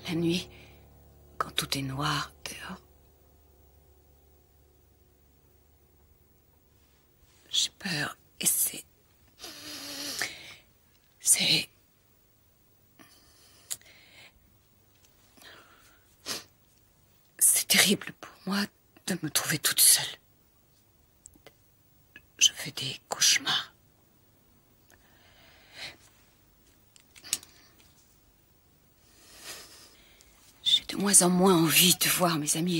La nuit, quand tout est noir dehors. J'ai peur et c'est... C'est terrible pour moi de me trouver toute seule. Je fais des cauchemars. J'ai de moins en moins envie de voir mes amis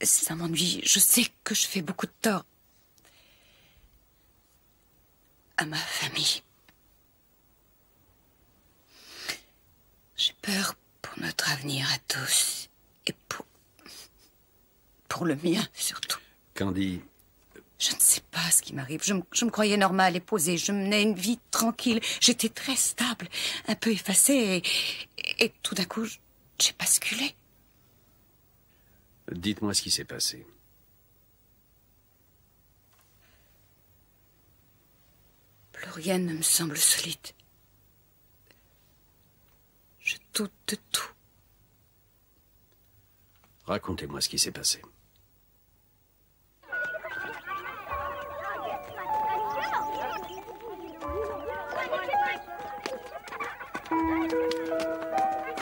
et ça m'ennuie. Je sais que je fais beaucoup de tort à ma famille. J'ai peur pour notre avenir à tous et pour le mien surtout. Candy... Je ne sais pas ce qui m'arrive. Je me croyais normale et posée. Je menais une vie tranquille. J'étais très stable, un peu effacée et tout d'un coup, j'ai basculé. Dites-moi ce qui s'est passé. Plus rien ne me semble solide. Je doute de tout. Racontez-moi ce qui s'est passé.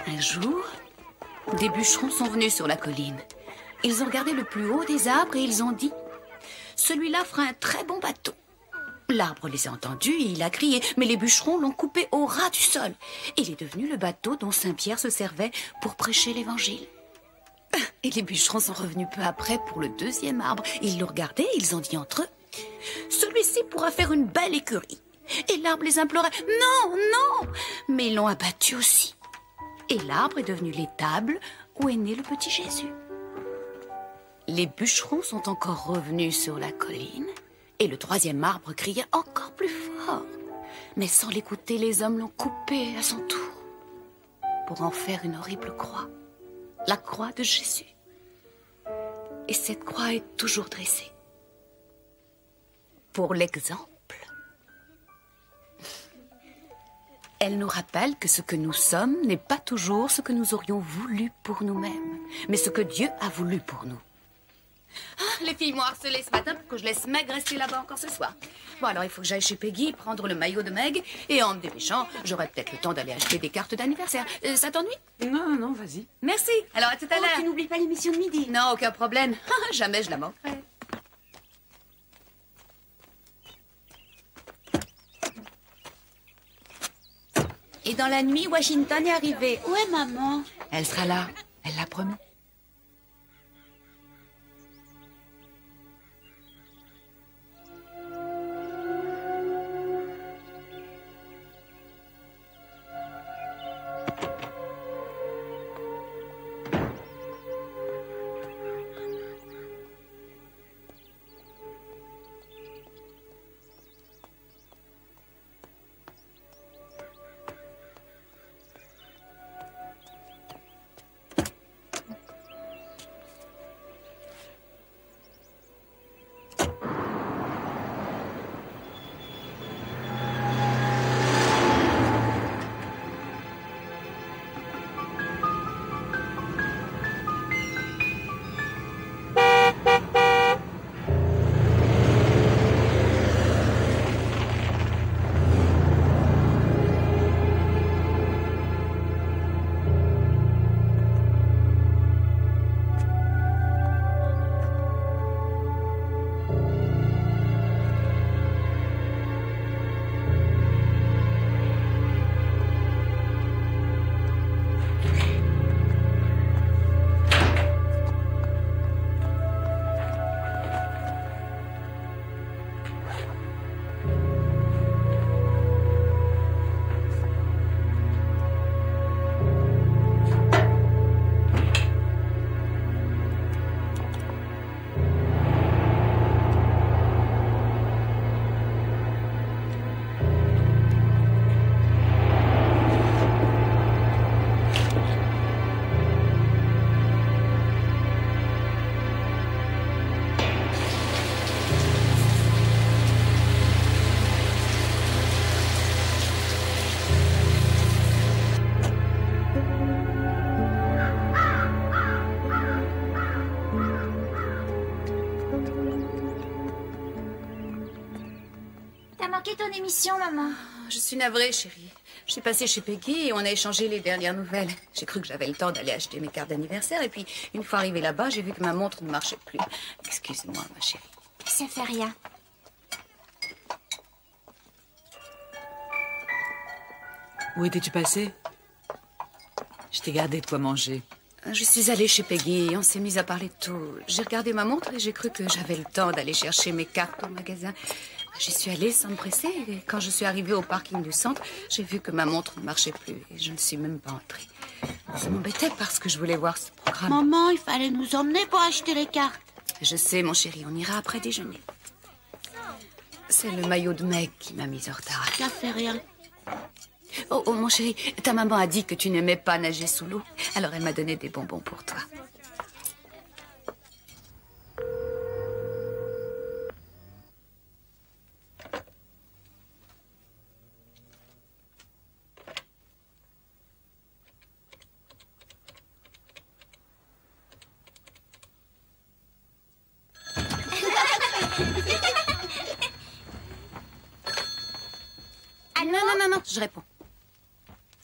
Un jour, des bûcherons sont venus sur la colline. Ils ont regardé le plus haut des arbres et ils ont dit « Celui-là fera un très bon bateau ». L'arbre les a entendus et il a crié, mais les bûcherons l'ont coupé au ras du sol. Il est devenu le bateau dont Saint-Pierre se servait pour prêcher l'évangile. Et les bûcherons sont revenus peu après pour le deuxième arbre. Ils l'ont regardé et ils ont dit entre eux « Celui-ci pourra faire une belle écurie ». Et l'arbre les implorait « Non, non !» Mais ils l'ont abattu aussi. Et l'arbre est devenu l'étable où est né le petit Jésus. Les bûcherons sont encore revenus sur la colline et le troisième arbre criait encore plus fort. Mais sans l'écouter, les hommes l'ont coupé à son tour pour en faire une horrible croix, la croix de Jésus. Et cette croix est toujours dressée pour l'exemple. Elle nous rappelle que ce que nous sommes n'est pas toujours ce que nous aurions voulu pour nous-mêmes, mais ce que Dieu a voulu pour nous. Ah, les filles m'ont harcelée ce matin pour que je laisse Meg rester là-bas encore ce soir. Bon, alors il faut que j'aille chez Peggy prendre le maillot de Meg, et en me dépêchant, j'aurai peut-être le temps d'aller acheter des cartes d'anniversaire. Ça t'ennuie? Non, non, vas-y. Merci. Alors à tout à l'heure. Tu n'oublies pas l'émission de midi. Non, aucun problème. Jamais je la manquerai. Et dans la nuit, Washington est arrivé. Où est maman? Elle sera là. Elle l'a promis. manqué ton émission, maman. Je suis navrée, chérie. Je suis passée chez Peggy et on a échangé les dernières nouvelles. J'ai cru que j'avais le temps d'aller acheter mes cartes d'anniversaire et puis, une fois arrivée là-bas, j'ai vu que ma montre ne marchait plus. Excuse-moi, ma chérie. Ça fait rien. Où étais-tu passé? Je t'ai gardé de quoi manger. Je suis allée chez Peggy et on s'est mis à parler de tout. J'ai regardé ma montre et j'ai cru que j'avais le temps d'aller chercher mes cartes au magasin. J'y suis allée sans me presser et quand je suis arrivée au parking du centre, j'ai vu que ma montre ne marchait plus et je ne suis même pas entrée. Ça m'embêtait parce que je voulais voir ce programme. Maman, il fallait nous emmener pour acheter les cartes. Je sais, mon chéri, on ira après déjeuner. C'est le maillot de Meg qui m'a mise en retard. Ça fait rien. Oh, mon chéri, ta maman a dit que tu n'aimais pas nager sous l'eau. Alors elle m'a donné des bonbons pour toi. Allô? Non, je réponds.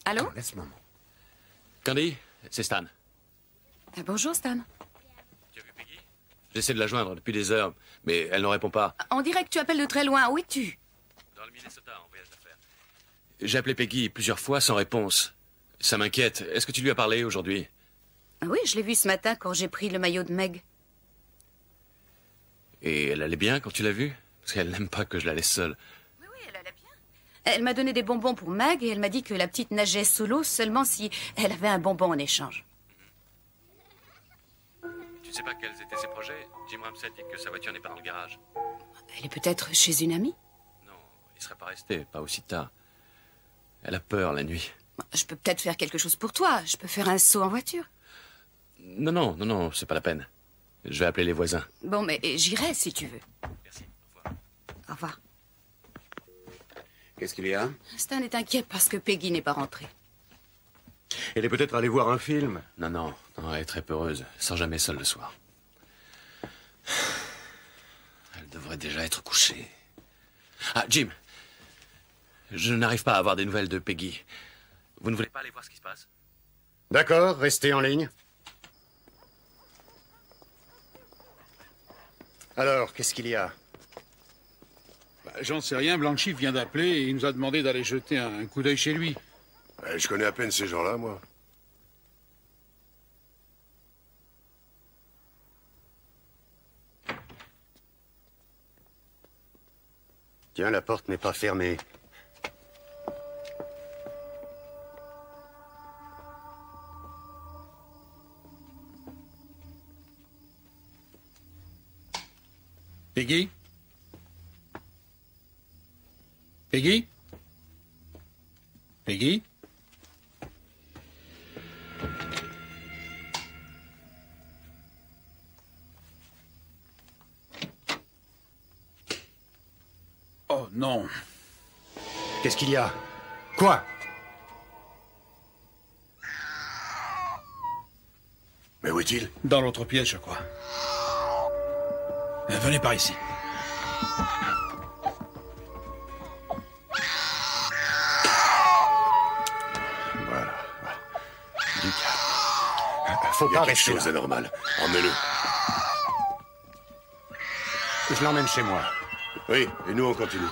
Allô? Laisse maman. Candy, c'est Stan. Bonjour, Stan. Tu as vu Peggy? J'essaie de la joindre depuis des heures, mais elle ne répond pas. On dirait que tu appelles de très loin. Où es-tu? Dans le Minnesota, en voyage d'affaires. J'ai appelé Peggy plusieurs fois sans réponse. Ça m'inquiète. Est-ce que tu lui as parlé aujourd'hui? Oui, je l'ai vue ce matin quand j'ai pris le maillot de Meg. Et elle allait bien quand tu l'as vue? Parce qu'elle n'aime pas que je la laisse seule. Oui, elle allait bien. Elle m'a donné des bonbons pour Meg et elle m'a dit que la petite nageait sous l'eau seulement si elle avait un bonbon en échange. Tu ne sais pas quels étaient ses projets? Jim Ramsey dit que sa voiture n'est pas dans le garage. Elle est peut-être chez une amie? Non, il ne serait pas resté, pas aussi tard. Elle a peur la nuit. Je peux peut-être faire quelque chose pour toi. Je peux faire un saut en voiture. Non, c'est pas la peine. Je vais appeler les voisins. Bon, mais j'irai si tu veux. Merci, au revoir. Au revoir. Qu'est-ce qu'il y a? Stan est inquiet parce que Peggy n'est pas rentrée. Elle est peut-être allée voir un film. Non, elle est très peureuse. Elle sort jamais seule le soir. Elle devrait déjà être couchée. Ah, Jim. Je n'arrive pas à avoir des nouvelles de Peggy. Vous ne voulez pas aller voir ce qui se passe? D'accord, restez en ligne. Alors, qu'est-ce qu'il y a? J'en sais rien, Blanchi vient d'appeler et il nous a demandé d'aller jeter un coup d'œil chez lui. Je connais à peine ces gens-là, moi. Tiens, la porte n'est pas fermée. Peggy? Peggy? Peggy? Oh non. Qu'est-ce qu'il y a? Quoi? Mais où est-il? Dans l'autre pièce, je crois. Venez par ici. Voilà. Du calme. Faut Il y a pas quelque rester chose là. d'anormal. Emmenez-le. Je l'emmène chez moi. Oui, et nous on continue.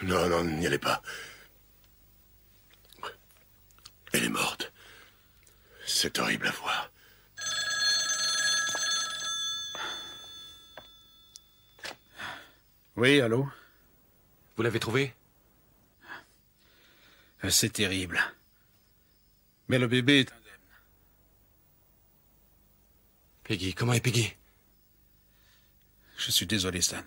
Non, n'y allez pas. Elle est morte. C'est horrible à voir. Oui, allô? Vous l'avez trouvé? C'est terrible. Mais le bébé est indemne. Peggy, comment est Peggy? Je suis désolé, Stan.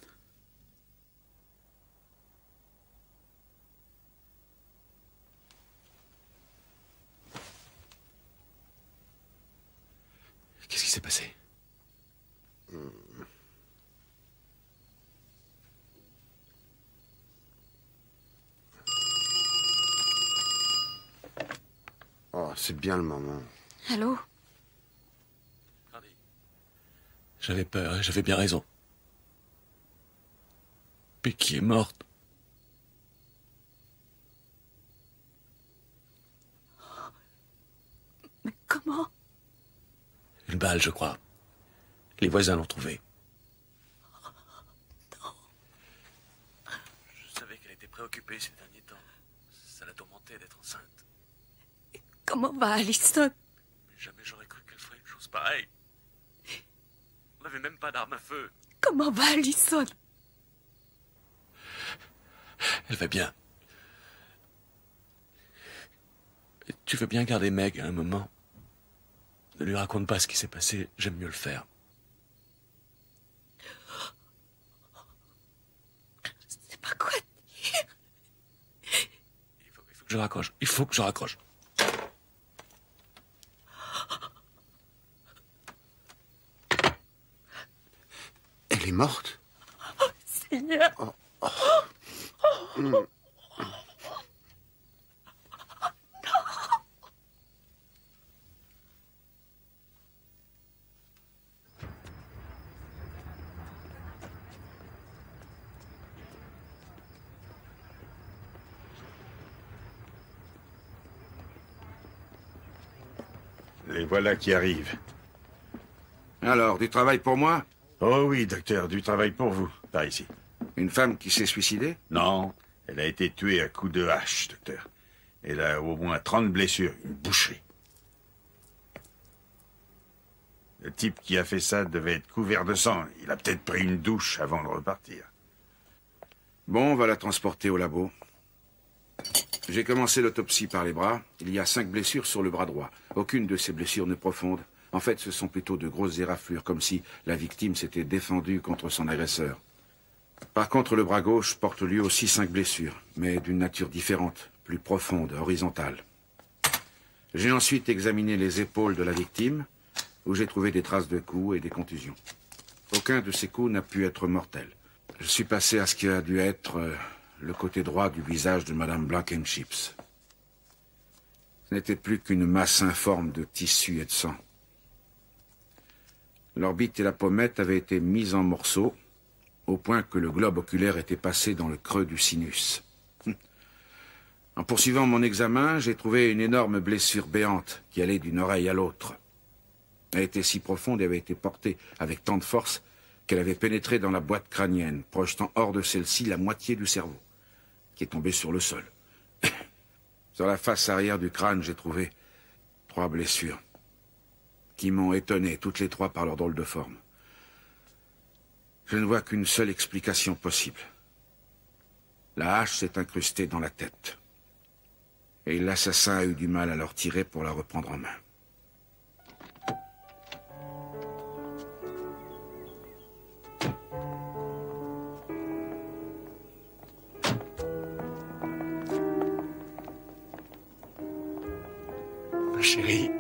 Qu'est-ce qui s'est passé? Oh, c'est bien le moment. Allô? J'avais peur et j'avais bien raison. Peggy est morte. Mais comment? Une balle, je crois. Les voisins l'ont trouvée. Non. Je savais qu'elle était préoccupée ces derniers temps. Ça la tourmentait d'être enceinte. Et comment va Allison? Mais jamais j'aurais cru qu'elle ferait une chose pareille. On n'avait même pas d'arme à feu. Comment va Allison? Elle va bien. Tu veux bien garder Meg un moment? Ne lui raconte pas ce qui s'est passé, j'aime mieux le faire. Je sais pas quoi dire. Il faut que je raccroche. Il faut que je raccroche. Elle est morte? Oh, Seigneur. Oh. Les voilà qui arrivent. Alors, du travail pour moi? Oh oui, docteur, du travail pour vous. Par ici. Une femme qui s'est suicidée? Non, elle a été tuée à coups de hache, docteur. Elle a au moins 30 blessures, une boucherie. Le type qui a fait ça devait être couvert de sang. Il a peut-être pris une douche avant de repartir. Bon, on va la transporter au labo. J'ai commencé l'autopsie par les bras. Il y a 5 blessures sur le bras droit. Aucune de ces blessures n'est profonde. En fait, ce sont plutôt de grosses éraflures, comme si la victime s'était défendue contre son agresseur. Par contre, le bras gauche porte lui aussi 5 blessures, mais d'une nature différente, plus profonde, horizontale. J'ai ensuite examiné les épaules de la victime, où j'ai trouvé des traces de coups et des contusions. Aucun de ces coups n'a pu être mortel. Je suis passé à ce qui a dû être le côté droit du visage de Madame Blankenchips. Ce n'était plus qu'une masse informe de tissu et de sang. L'orbite et la pommette avaient été mises en morceaux, au point que le globe oculaire était passé dans le creux du sinus. En poursuivant mon examen, j'ai trouvé une énorme blessure béante qui allait d'une oreille à l'autre. Elle était si profonde et avait été portée avec tant de force qu'elle avait pénétré dans la boîte crânienne, projetant hors de celle-ci la moitié du cerveau, qui est tombé sur le sol. Sur la face arrière du crâne, j'ai trouvé 3 blessures, qui m'ont étonné, toutes les 3 par leur drôle de forme. Je ne vois qu'une seule explication possible. La hache s'est incrustée dans la tête. Et l'assassin a eu du mal à leur tirer pour la reprendre en main. Ma chérie.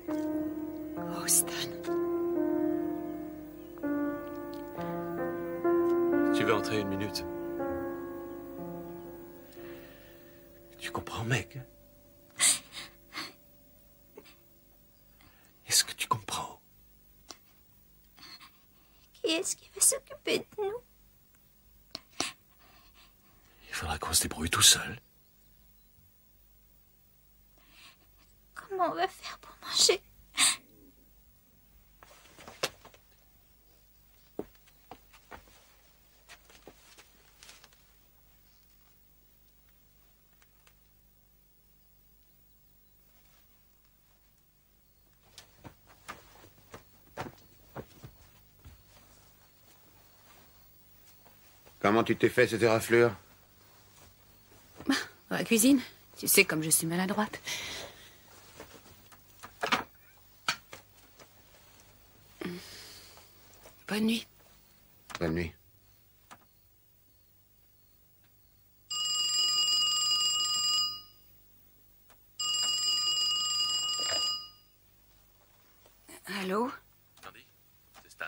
Oh, Stan. Tu veux entrer une minute? Tu comprends, mec? Est-ce que tu comprends? Qui est-ce qui va s'occuper de nous? Il faudra qu'on se débrouille tout seul. Comment on va faire pour manger? Comment tu t'es fait cette éraflure? Dans la cuisine. Tu sais comme je suis maladroite. Bonne nuit. Bonne nuit. Allô? Candy, c'est Stan.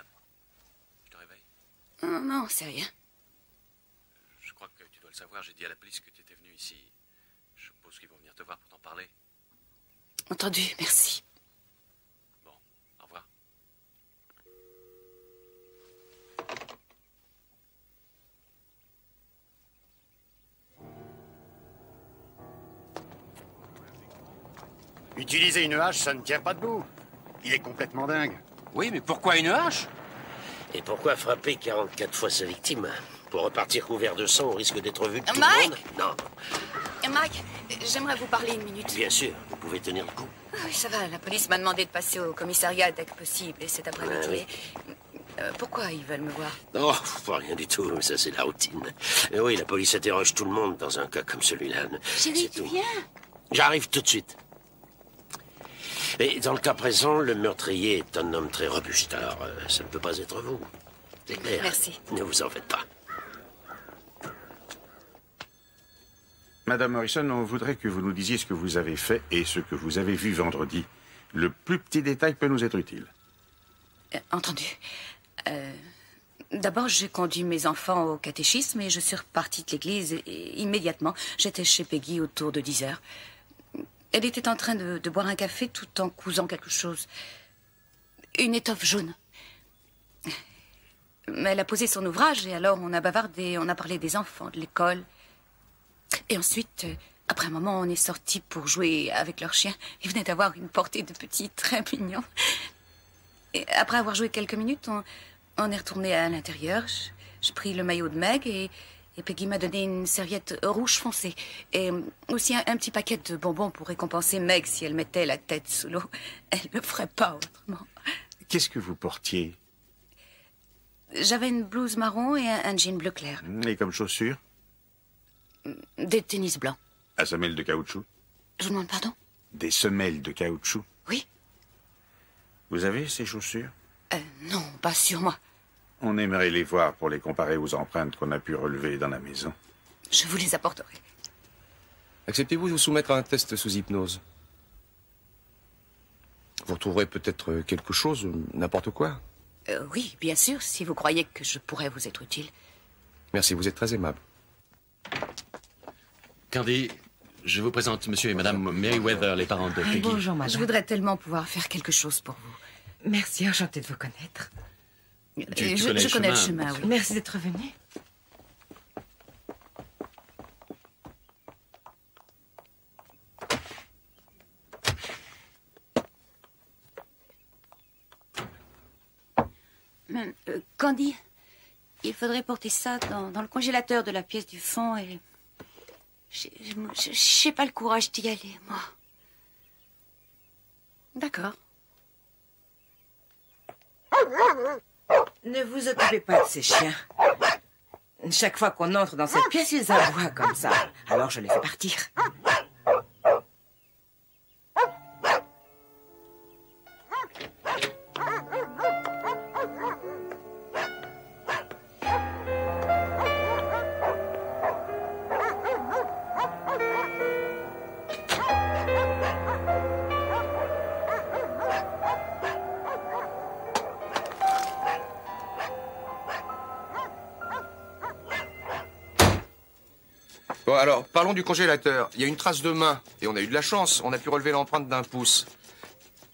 Je te réveille? Non, c'est rien. Je crois que tu dois le savoir, j'ai dit à la police que tu étais venu ici. Je suppose qu'ils vont venir te voir pour t'en parler. Entendu, merci. Bon, au revoir. Utiliser une hache, ça ne tient pas debout. Il est complètement dingue. Oui, mais pourquoi une hache? Et pourquoi frapper 44 fois sa victime? Pour repartir couvert de sang au risque d'être vu de tout le Mike! monde? Non. Mike, j'aimerais vous parler une minute. Bien sûr, vous pouvez tenir le coup. Oui, ça va. La police m'a demandé de passer au commissariat dès que possible, et cet après-midi. Pourquoi ils veulent me voir? Non, pas rien du tout. Ça, c'est la routine. Et oui, la police interroge tout le monde dans un cas comme celui-là. Chérie, tu viens? J'arrive tout de suite. Mais dans le cas présent, le meurtrier est un homme très robuste. Alors, ça ne peut pas être vous. C'est clair. Merci. Ne vous en faites pas. Madame Morrison, on voudrait que vous nous disiez ce que vous avez fait et ce que vous avez vu vendredi. Le plus petit détail peut nous être utile. Entendu. D'abord, j'ai conduit mes enfants au catéchisme et je suis repartie de l'église immédiatement. J'étais chez Peggy autour de 10 heures. Elle était en train de boire un café tout en cousant quelque chose. Une étoffe jaune. Mais elle a posé son ouvrage et alors on a bavardé, on a parlé des enfants, de l'école. Et ensuite, après un moment, on est sortis pour jouer avec leur chien. Ils venaient d'avoir une portée de petits très mignons. Et après avoir joué quelques minutes, on est retourné à l'intérieur. J'ai pris le maillot de Meg et Peggy m'a donné une serviette rouge foncé. Et aussi un petit paquet de bonbons pour récompenser Meg si elle mettait la tête sous l'eau. Elle ne le ferait pas autrement. Qu'est-ce que vous portiez? J'avais une blouse marron et un jean bleu clair. Et comme chaussures? Des tennis blancs. À semelles de caoutchouc? Je vous demande pardon? Des semelles de caoutchouc? Oui. Vous avez ces chaussures? Non, pas sur moi. On aimerait les voir pour les comparer aux empreintes qu'on a pu relever dans la maison. Je vous les apporterai. Acceptez-vous de vous soumettre à un test sous hypnose? Vous retrouverez peut-être quelque chose, n'importe quoi. Oui, bien sûr, si vous croyez que je pourrais vous être utile. Merci, vous êtes très aimable. Candy, je vous présente monsieur et madame Merriweather, les parents de Peggy. Bonjour, madame. Je voudrais tellement pouvoir faire quelque chose pour vous. Merci, enchantée de vous connaître. Je connais le chemin, oui. Merci d'être venu. Candy, il faudrait porter ça dans le congélateur de la pièce du fond et... Je n'ai pas le courage d'y aller, moi. D'accord. Ne vous occupez pas de ces chiens. Chaque fois qu'on entre dans cette pièce, ils aboient comme ça. Alors je les fais partir. Bon, alors, parlons du congélateur. Il y a une trace de main, et on a eu de la chance. On a pu relever l'empreinte d'un pouce.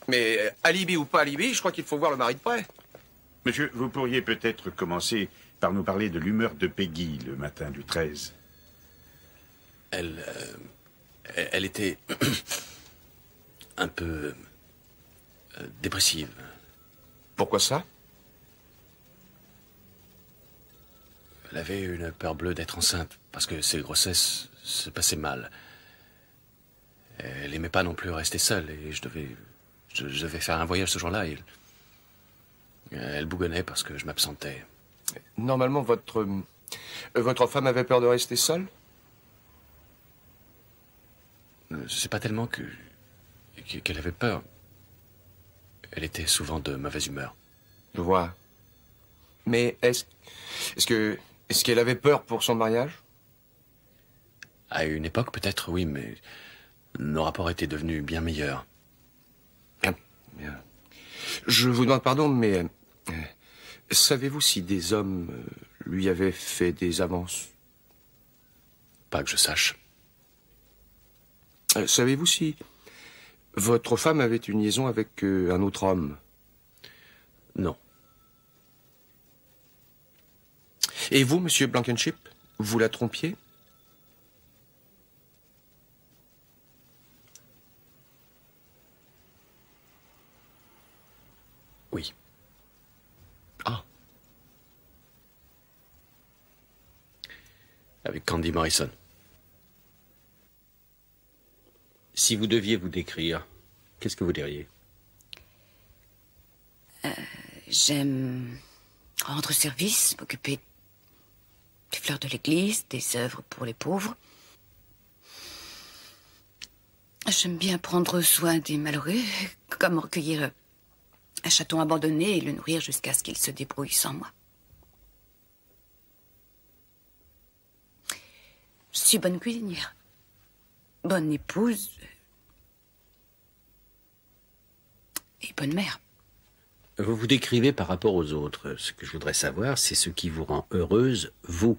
Mais, alibi ou pas alibi, je crois qu'il faut voir le mari de près. Monsieur, vous pourriez peut-être commencer par nous parler de l'humeur de Peggy le matin du 13. Elle était un peu dépressive. Pourquoi ça? Elle avait une peur bleue d'être enceinte, parce que ses grossesses se passaient mal. Elle n'aimait pas non plus rester seule, et je devais faire un voyage ce jour-là, et elle bougonnait parce que je m'absentais. Normalement, votre femme avait peur de rester seule? C'est pas tellement qu'elle avait peur. Elle était souvent de mauvaise humeur. Je vois. Mais est-ce qu'elle avait peur pour son mariage? À une époque, peut-être, oui, mais nos rapports étaient devenus bien meilleurs. Bien. Je vous demande pardon, mais savez-vous si des hommes lui avaient fait des avances? Pas que je sache. Savez-vous si votre femme avait une liaison avec un autre homme? Non. Et vous, monsieur Blankenship, vous la trompiez? Oui. Ah. Avec Candy Morrison. Si vous deviez vous décrire, qu'est-ce que vous diriez? J'aime rendre service, m'occuper des fleurs de l'église, des œuvres pour les pauvres. J'aime bien prendre soin des malheureux, comme recueillir un chaton abandonné et le nourrir jusqu'à ce qu'il se débrouille sans moi. Je suis bonne cuisinière, bonne épouse et bonne mère. Vous vous décrivez par rapport aux autres. Ce que je voudrais savoir, c'est ce qui vous rend heureuse, vous.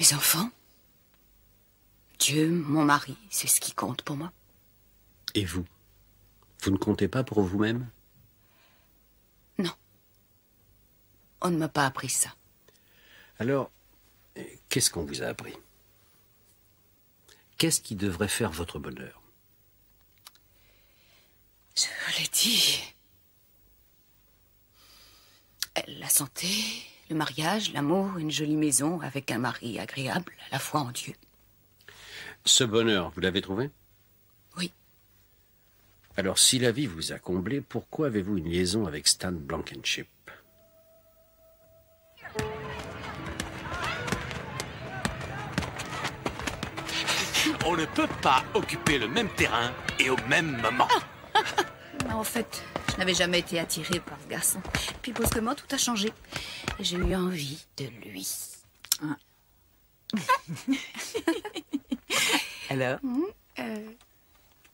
Mes enfants, Dieu, mon mari, c'est ce qui compte pour moi. Et vous? Vous ne comptez pas pour vous-même? Non. On ne m'a pas appris ça. Alors, qu'est-ce qu'on vous a appris? Qu'est-ce qui devrait faire votre bonheur? Je l'ai dit. La santé, le mariage, l'amour, une jolie maison avec un mari agréable, la foi en Dieu. Ce bonheur, vous l'avez trouvé? Oui. Alors, si la vie vous a comblé, pourquoi avez-vous une liaison avec Stan Blankenship? On ne peut pas occuper le même terrain et au même moment. En fait, je n'avais jamais été attirée par ce garçon. Puis brusquement, tout a changé. Et j'ai eu envie de lui. Alors,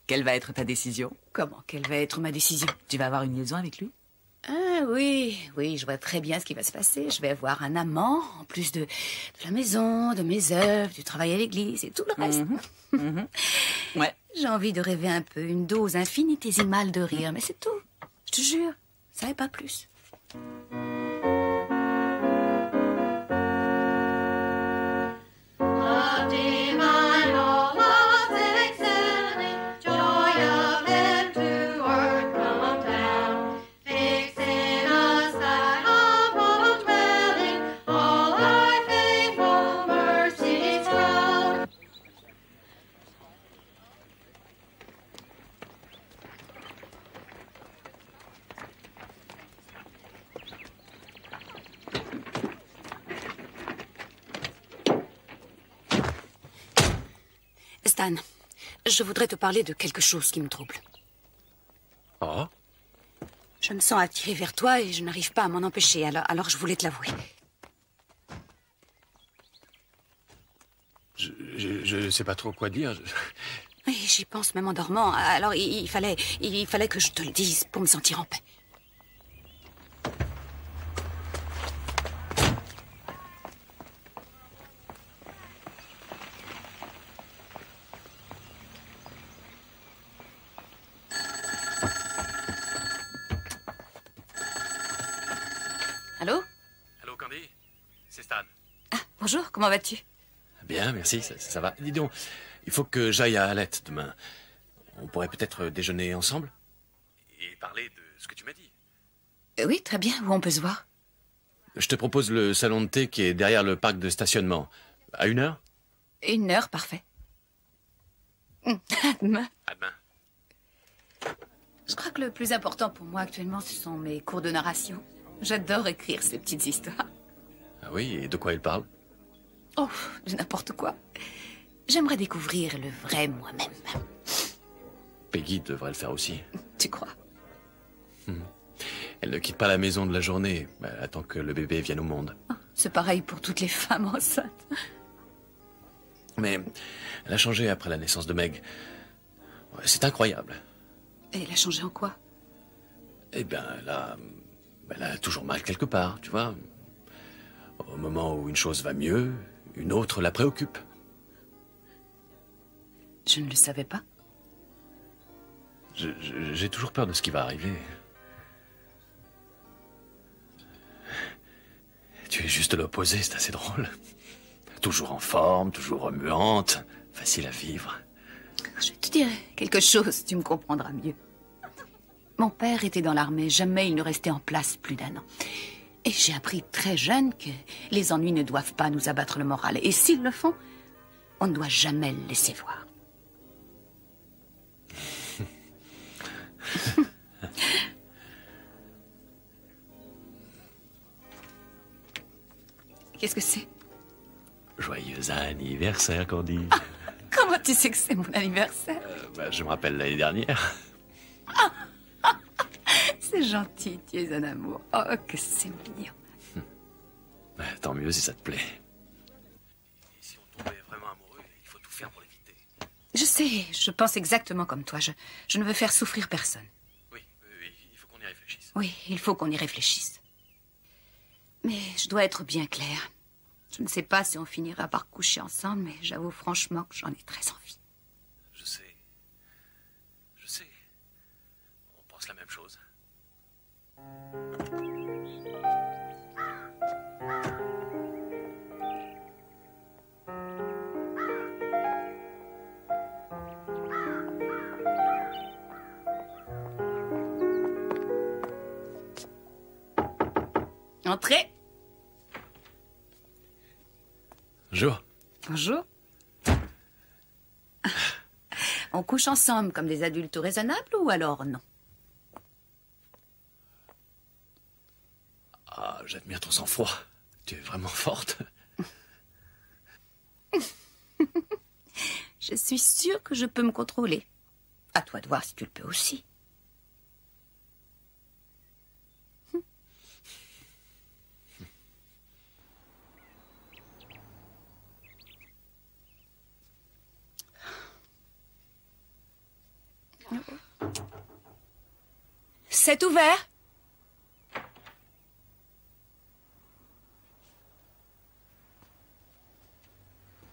quelle va être ta décision? Comment? Quelle va être ma décision? Tu vas avoir une liaison avec lui? Ah oui, je vois très bien ce qui va se passer. Je vais avoir un amant, en plus de la maison, de mes œuvres, du travail à l'église et tout le reste. Ouais. J'ai envie de rêver un peu, une dose infinitésimale de rire, mais c'est tout. Je te jure, ça n'est pas plus. Stan, je voudrais te parler de quelque chose qui me trouble. Oh? Je me sens attirée vers toi et je n'arrive pas à m'en empêcher, alors je voulais te l'avouer. Je ne sais pas trop quoi dire. Oui, j'y pense même en dormant, alors il fallait que je te le dise pour me sentir en paix. Allô? Allô, Candy? C'est Stan. Ah, bonjour, comment vas-tu? Bien, merci, ça va. Dis donc, il faut que j'aille à Alette demain. On pourrait peut-être déjeuner ensemble? Et parler de ce que tu m'as dit. Oui, très bien, où on peut se voir? Je te propose le salon de thé qui est derrière le parc de stationnement. À 1h? 1h, parfait. À demain. À demain. Je crois que le plus important pour moi actuellement, ce sont mes cours de narration. J'adore écrire ces petites histoires. Ah oui, et de quoi il parle? Oh, de n'importe quoi. J'aimerais découvrir le vrai moi-même. Peggy devrait le faire aussi. Tu crois? Elle ne quitte pas la maison de la journée. Elle attend que le bébé vienne au monde. C'est pareil pour toutes les femmes enceintes. Mais elle a changé après la naissance de Meg. Ouais, c'est incroyable. Et elle a changé en quoi? Eh bien, elle a toujours mal quelque part, tu vois. Au moment où une chose va mieux, une autre la préoccupe. Je ne le savais pas. J'ai toujours peur de ce qui va arriver. Tu es juste l'opposé, c'est assez drôle. Toujours en forme, toujours remuante, facile à vivre. Je te dirai quelque chose, tu me comprendras mieux. Mon père était dans l'armée, jamais il ne restait en place plus d'1 an. Et j'ai appris très jeune que les ennuis ne doivent pas nous abattre le moral. Et s'ils le font, on ne doit jamais le laisser voir. Qu'est-ce que c'est? Joyeux anniversaire, Candy. Comment tu sais que c'est mon anniversaire? Je me rappelle l'année dernière. C'est gentil, tu es un amour. Oh, que c'est mignon. Tant mieux si ça te plaît. Et si on tombait vraiment amoureux, il faut tout faire pour l'éviter. Je sais, je pense exactement comme toi. Je ne veux faire souffrir personne. Oui, il faut qu'on y réfléchisse. Oui, il faut qu'on y réfléchisse. Mais je dois être bien claire. Je ne sais pas si on finira par coucher ensemble, mais j'avoue franchement que j'en ai très envie. Je sais. On pense la même chose. Entrez. Bonjour. Bonjour. On couche ensemble comme des adultes raisonnables ou alors non? Ah, j'admire ton sang-froid. Tu es vraiment forte. Je suis sûre que je peux me contrôler. À toi de voir si tu le peux aussi. C'est ouvert.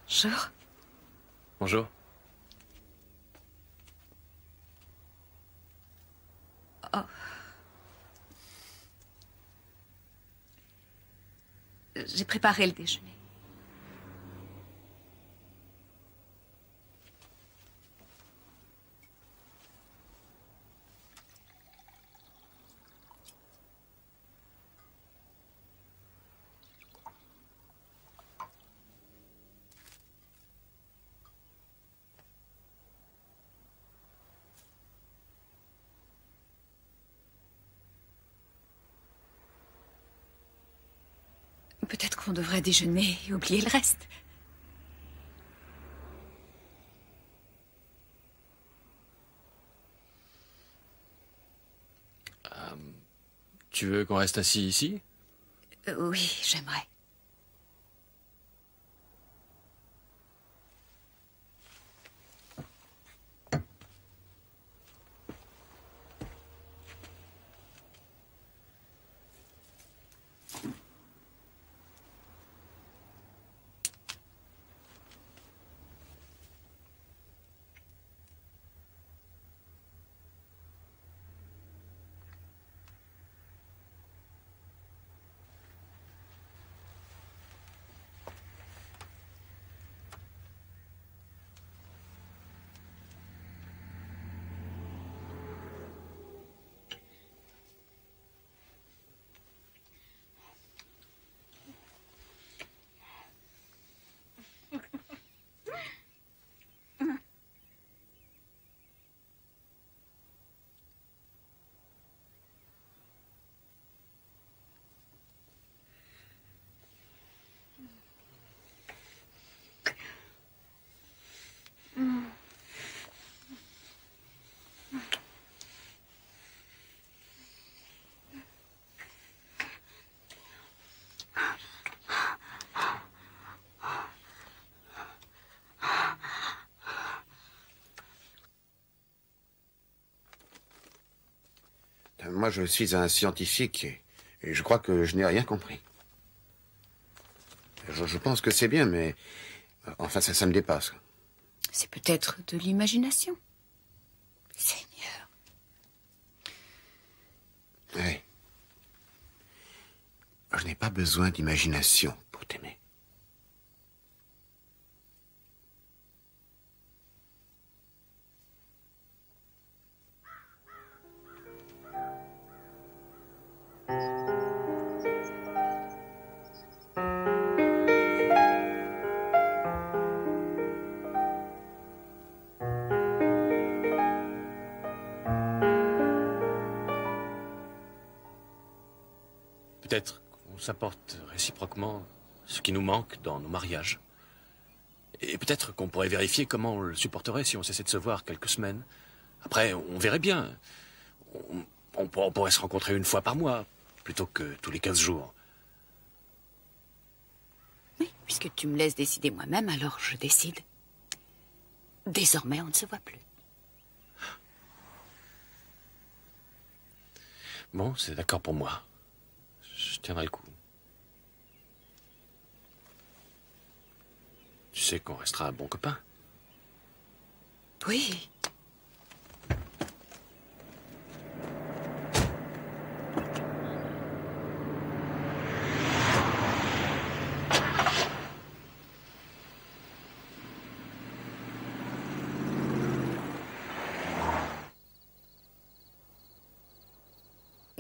Bonjour. Bonjour. Oh. J'ai préparé le déjeuner. Peut-être qu'on devrait déjeuner et oublier le reste. Tu veux qu'on reste assis ici? Oui, j'aimerais. Moi, je suis un scientifique et je crois que je n'ai rien compris. Je pense que c'est bien, mais... Enfin, ça me dépasse. C'est peut-être de l'imagination. Seigneur. Oui. Je n'ai pas besoin d'imagination pour t'aimer. Peut-être qu'on s'apporte réciproquement ce qui nous manque dans nos mariages. Et peut-être qu'on pourrait vérifier comment on le supporterait si on cessait de se voir quelques semaines. Après, on verrait bien. On pourrait se rencontrer une fois par mois, plutôt que tous les 15 jours. Oui, puisque tu me laisses décider moi-même, alors je décide. Désormais, on ne se voit plus. Bon, c'est d'accord pour moi. Je tiendrai le coup. Tu sais qu'on restera bons copains. Oui.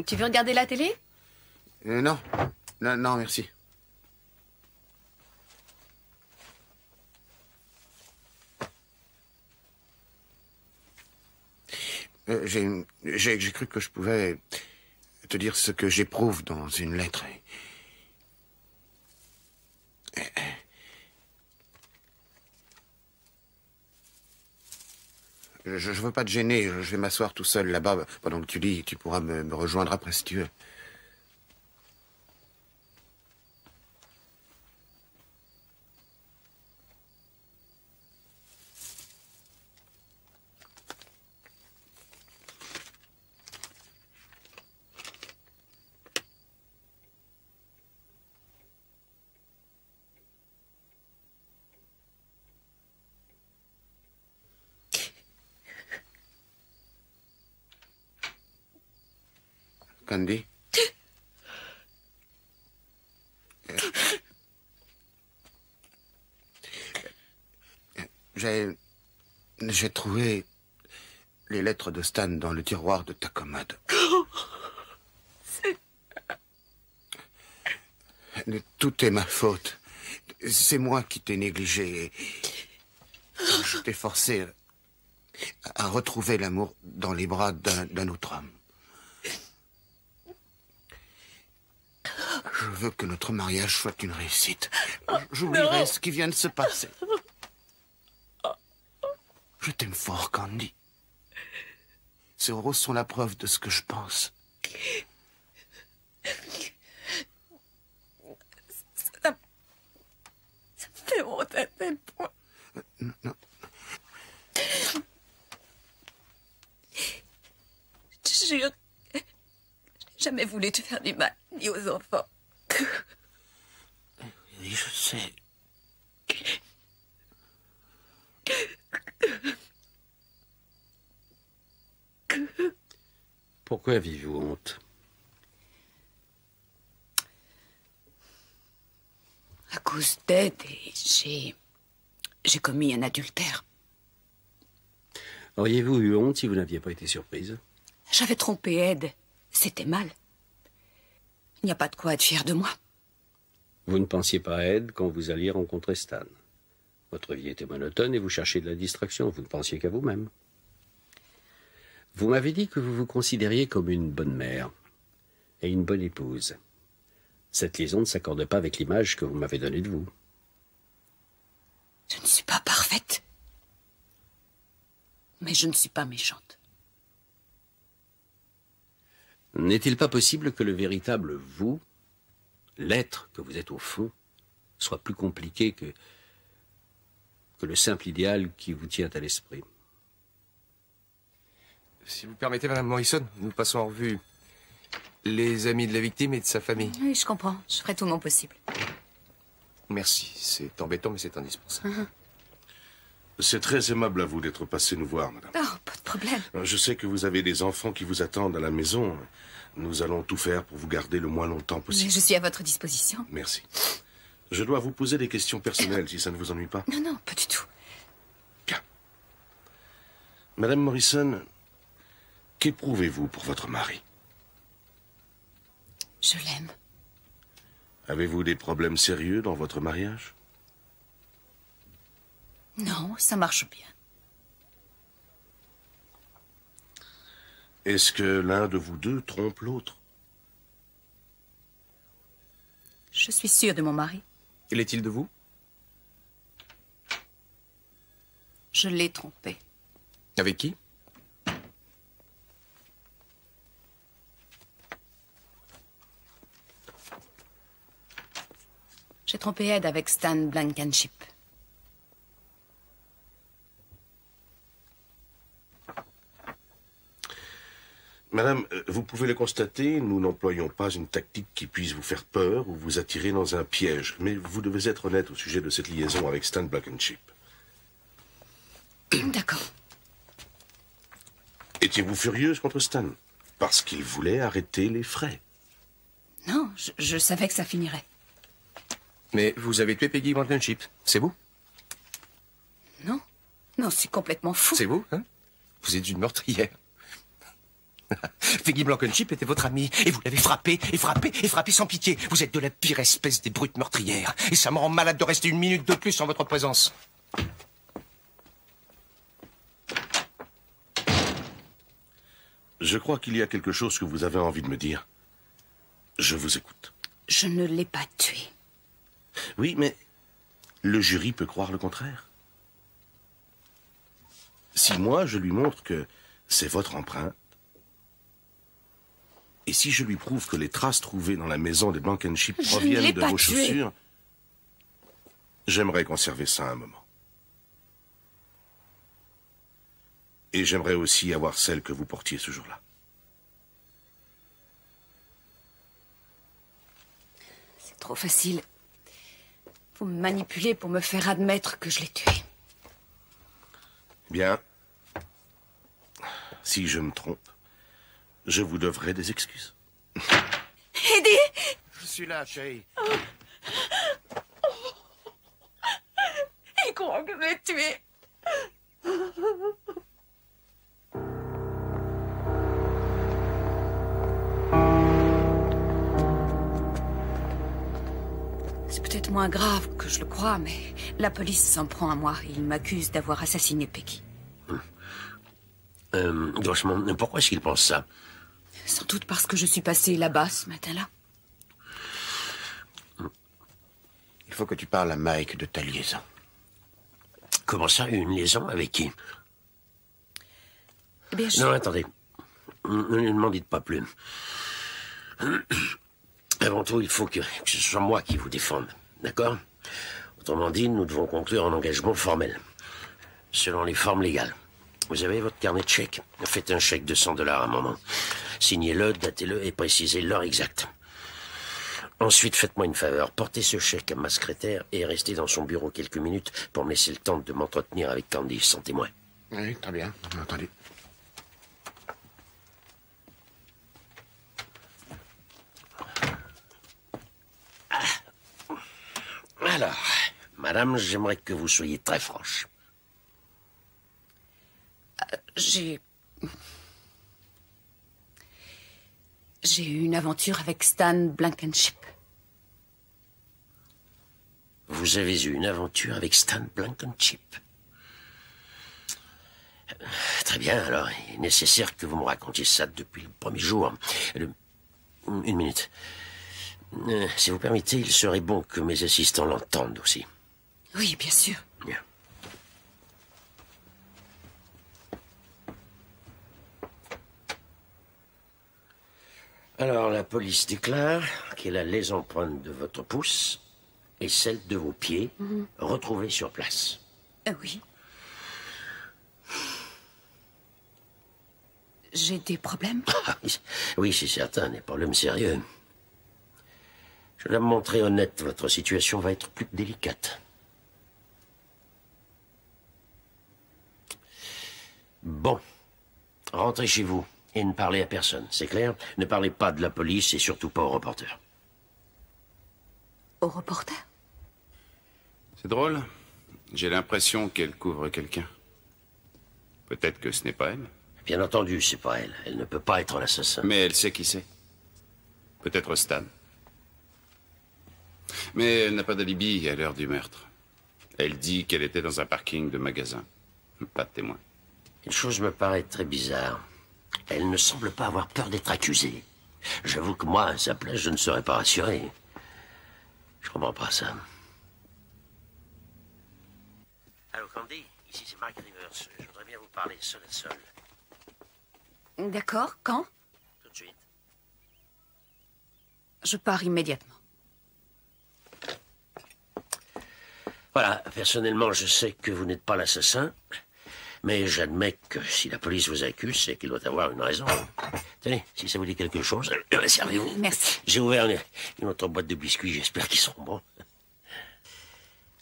Tu veux regarder la télé? Non. Non, merci. J'ai cru que je pouvais te dire ce que j'éprouve dans une lettre. Je veux pas te gêner, je vais m'asseoir tout seul là-bas pendant que tu lis. Tu pourras me rejoindre après si tu veux. Candy? J'ai trouvé les lettres de Stan dans le tiroir de ta commode. Tout est ma faute. C'est moi qui t'ai négligé. Je t'ai forcé à retrouver l'amour dans les bras d'un autre homme. Je veux que notre mariage soit une réussite. J'oublierai ce qui vient de se passer. Je t'aime fort, Candy. Ces roses sont la preuve de ce que je pense. Ça me fait honte à tel point. Non. Je te jure, j'ai jamais voulu te faire du mal, ni aux enfants. Oui, je sais. Pourquoi avez-vous honte? À cause d'Ed, j'ai commis un adultère. Auriez-vous eu honte si vous n'aviez pas été surprise? J'avais trompé Ed. C'était mal. Il n'y a pas de quoi être fier de moi. Vous ne pensiez pas à Ed quand vous alliez rencontrer Stan. Votre vie était monotone et vous cherchiez de la distraction. Vous ne pensiez qu'à vous-même. Vous m'avez dit que vous vous considériez comme une bonne mère et une bonne épouse. Cette liaison ne s'accorde pas avec l'image que vous m'avez donnée de vous. Je ne suis pas parfaite. Mais je ne suis pas méchante. N'est-il pas possible que le véritable vous, l'être que vous êtes au fond, soit plus compliqué que le simple idéal qui vous tient à l'esprit? Si vous permettez, Madame Morrison, nous passons en revue Les amis de la victime et de sa famille. Oui, je comprends. Je ferai tout mon possible. Merci. C'est embêtant, mais c'est indispensable. C'est très aimable à vous d'être passé nous voir, madame. Oh, pas de problème. Je sais que vous avez des enfants qui vous attendent à la maison. Nous allons tout faire pour vous garder le moins longtemps Mais possible. je suis à votre disposition. Merci. Je dois vous poser des questions personnelles, si ça ne vous ennuie pas. Non, non, pas du tout. Madame Morrison, qu'éprouvez-vous pour votre mari? Je l'aime. Avez-vous des problèmes sérieux dans votre mariage? Non, ça marche bien. Est-ce que l'un de vous deux trompe l'autre? Je suis sûre de mon mari. Quel est-il de vous? Je l'ai trompé. Avec qui? J'ai trompé Ed avec Stan Blankenship. Madame, vous pouvez le constater, nous n'employons pas une tactique qui puisse vous faire peur ou vous attirer dans un piège. Mais vous devez être honnête au sujet de cette liaison avec Stan Blankenship. D'accord. Étiez-vous furieuse contre Stan? Parce qu'il voulait arrêter les frais. Non, je savais que ça finirait. Mais vous avez tué Peggy Blankenship, c'est vous? Non. Non, c'est complètement fou. C'est vous, hein? Vous êtes une meurtrière. Peggy Blankenship était votre amie, et vous l'avez frappée, et frappée, et frappée sans pitié. Vous êtes de la pire espèce des brutes meurtrières, et ça me rend malade de rester une minute de plus en votre présence. Je crois qu'il y a quelque chose que vous avez envie de me dire. Je vous écoute. Je ne l'ai pas tué. Oui, mais le jury peut croire le contraire. Si moi, je lui montre que c'est votre empreinte, et si je lui prouve que les traces trouvées dans la maison des Blankenship proviennent de vos chaussures, j'aimerais conserver ça un moment. Et j'aimerais aussi avoir celle que vous portiez ce jour-là. C'est trop facile. Vous me manipulez pour me faire admettre que je l'ai tué. Bien. Si je me trompe, je vous devrai des excuses. Eddie! Je suis là, chérie. Il croit que je l'ai tué. C'est peut-être moins grave que je le crois, mais la police s'en prend à moi. Il m'accuse d'avoir assassiné Peggy. Franchement, pourquoi est-ce qu'il pense ça? Sans doute parce que je suis passée là-bas ce matin-là. Il faut que tu parles à Mike de ta liaison. Comment ça, une liaison avec qui? Eh bien, Non, attendez. Ne m'en dites pas plus. Avant tout, il faut que ce soit moi qui vous défende. D'accord? Autrement dit, nous devons conclure un engagement formel. Selon les formes légales. Vous avez votre carnet de chèques? Faites un chèque de $100 à un moment. Signez-le, datez-le et précisez l'heure exacte. Ensuite, faites-moi une faveur. Portez ce chèque à ma secrétaire et restez dans son bureau quelques minutes pour me laisser le temps de m'entretenir avec Candy, sans témoin. Oui, très bien. Entendu. Alors, madame, j'aimerais que vous soyez très franche. J'ai eu une aventure avec Stan Blankenship. Vous avez eu une aventure avec Stan Blankenship. Très bien, alors, il est nécessaire que vous me racontiez ça depuis le premier jour. Une minute. Si vous permettez, il serait bon que mes assistants l'entendent aussi. Oui, bien sûr. Bien. Alors, la police déclare qu'elle a les empreintes de votre pouce et celles de vos pieds retrouvées sur place. Oui. J'ai des problèmes? Oui, c'est certain, des problèmes sérieux. Je dois me montrer honnête, votre situation va être plus délicate. Bon, rentrez chez vous et ne parlez à personne, c'est clair? Ne parlez pas de la police et surtout pas au reporter. Au reporter? C'est drôle. J'ai l'impression qu'elle couvre quelqu'un. Peut-être que ce n'est pas elle. Bien entendu, c'est pas elle. Elle ne peut pas être l'assassin. Mais elle sait qui c'est. Peut-être Stan. Mais elle n'a pas d'alibi à l'heure du meurtre. Elle dit qu'elle était dans un parking de magasin. Pas de témoin. Une chose me paraît très bizarre. Elle ne semble pas avoir peur d'être accusée. J'avoue que moi, à sa place, je ne serais pas rassuré. Je comprends pas ça. Allô, Candy? Ici, c'est Mark Rivers. Je voudrais bien vous parler seul à seul. D'accord, quand? Tout de suite. Je pars immédiatement. Voilà, personnellement, je sais que vous n'êtes pas l'assassin, mais j'admets que si la police vous accuse, c'est qu'il doit avoir une raison. Tenez, si ça vous dit quelque chose, servez-vous. Merci. J'ai ouvert une autre boîte de biscuits, j'espère qu'ils seront bons.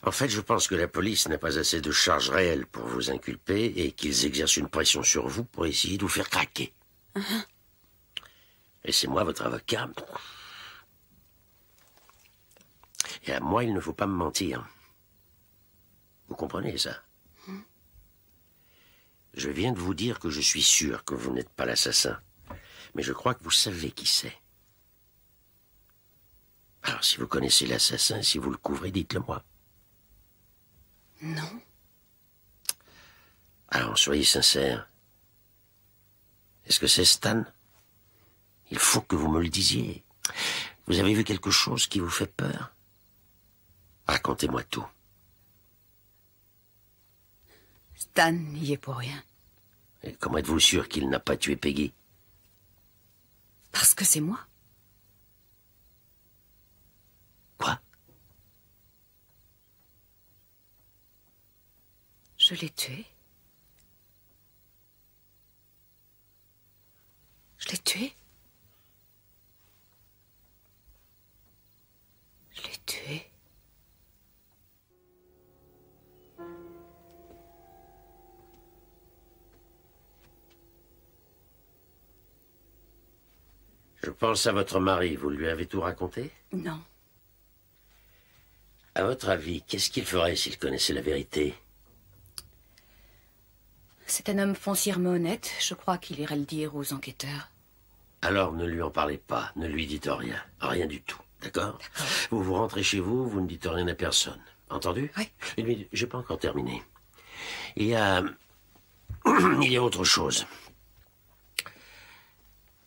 En fait, je pense que la police n'a pas assez de charges réelles pour vous inculper et qu'ils exercent une pression sur vous pour essayer de vous faire craquer. Et c'est moi, votre avocat. Et à moi, il ne faut pas me mentir. Vous comprenez ça? Je viens de vous dire que je suis sûr que vous n'êtes pas l'assassin. Mais je crois que vous savez qui c'est. Alors, si vous connaissez l'assassin, si vous le couvrez, dites-le moi. Non. Alors, soyez sincère. Est-ce que c'est Stan? Il faut que vous me le disiez. Vous avez vu quelque chose qui vous fait peur? Racontez-moi tout. Stan n'y est pour rien. Et comment êtes-vous sûr qu'il n'a pas tué Peggy? Parce que c'est moi. Quoi? Je l'ai tué. Je l'ai tué. Je l'ai tué. Je pense à votre mari. Vous lui avez tout raconté? Non. À votre avis, qu'est-ce qu'il ferait s'il connaissait la vérité? C'est un homme foncièrement honnête. Je crois qu'il irait le dire aux enquêteurs. Alors ne lui en parlez pas. Ne lui dites rien. Rien du tout. D'accord? Vous rentrez chez vous, vous ne dites rien à personne. Entendu? Oui. Une minute, j'ai pas encore terminé. Il y a autre chose.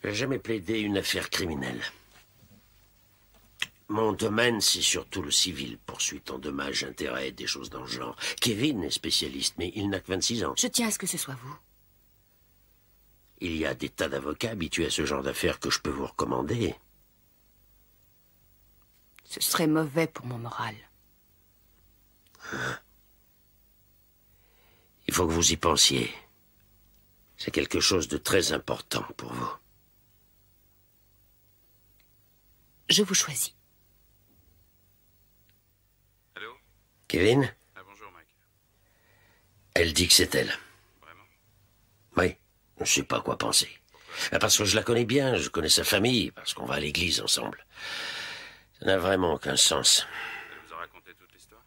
J'ai jamais plaidé une affaire criminelle. Mon domaine, c'est surtout le civil, poursuite en dommages, intérêts, des choses dans le genre. Kevin est spécialiste, mais il n'a que 26 ans. Je tiens à ce que ce soit vous. Il y a des tas d'avocats habitués à ce genre d'affaires que je peux vous recommander. Ce serait mauvais pour mon moral. Il faut que vous y pensiez. C'est quelque chose de très important pour vous. Je vous choisis. Allô? Kevin? Ah, bonjour, Mike. Elle dit que c'est elle. Vraiment? Oui, je ne sais pas quoi penser. Parce que je la connais bien, je connais sa famille, parce qu'on va à l'église ensemble. Ça n'a vraiment aucun sens. Elle vous a raconté toute l'histoire?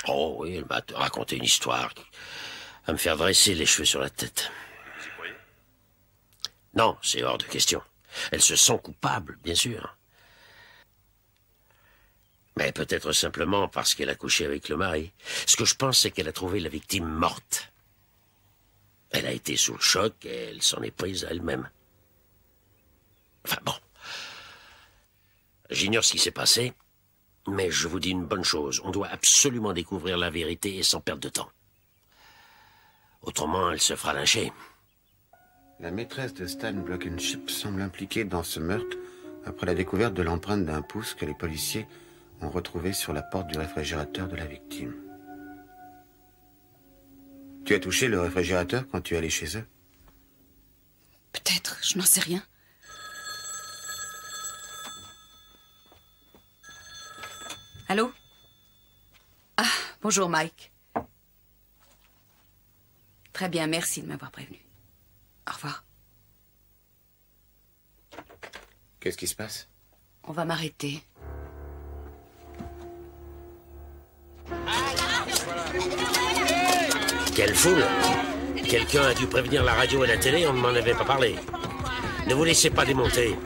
Oh oui, elle m'a raconté une histoire à me faire dresser les cheveux sur la tête. Vous y croyez? Non, c'est hors de question. Elle se sent coupable, bien sûr. Mais peut-être simplement parce qu'elle a couché avec le mari. Ce que je pense, c'est qu'elle a trouvé la victime morte. Elle a été sous le choc et elle s'en est prise à elle-même. Enfin bon. J'ignore ce qui s'est passé, mais je vous dis une bonne chose. On doit absolument découvrir la vérité et sans perdre de temps. Autrement, elle se fera lyncher. La maîtresse de Stan Blankenship semble impliquée dans ce meurtre après la découverte de l'empreinte d'un pouce que les policiers ont retrouvée sur la porte du réfrigérateur de la victime. Tu as touché le réfrigérateur quand tu es allé chez eux? Peut-être, je n'en sais rien. Allô? Ah, bonjour Mike. Très bien, merci de m'avoir prévenu. Au revoir. Qu'est-ce qui se passe? On va m'arrêter. Quelle foule! Quelqu'un a dû prévenir la radio et la télé, on ne m'en avait pas parlé. Ne vous laissez pas démonter.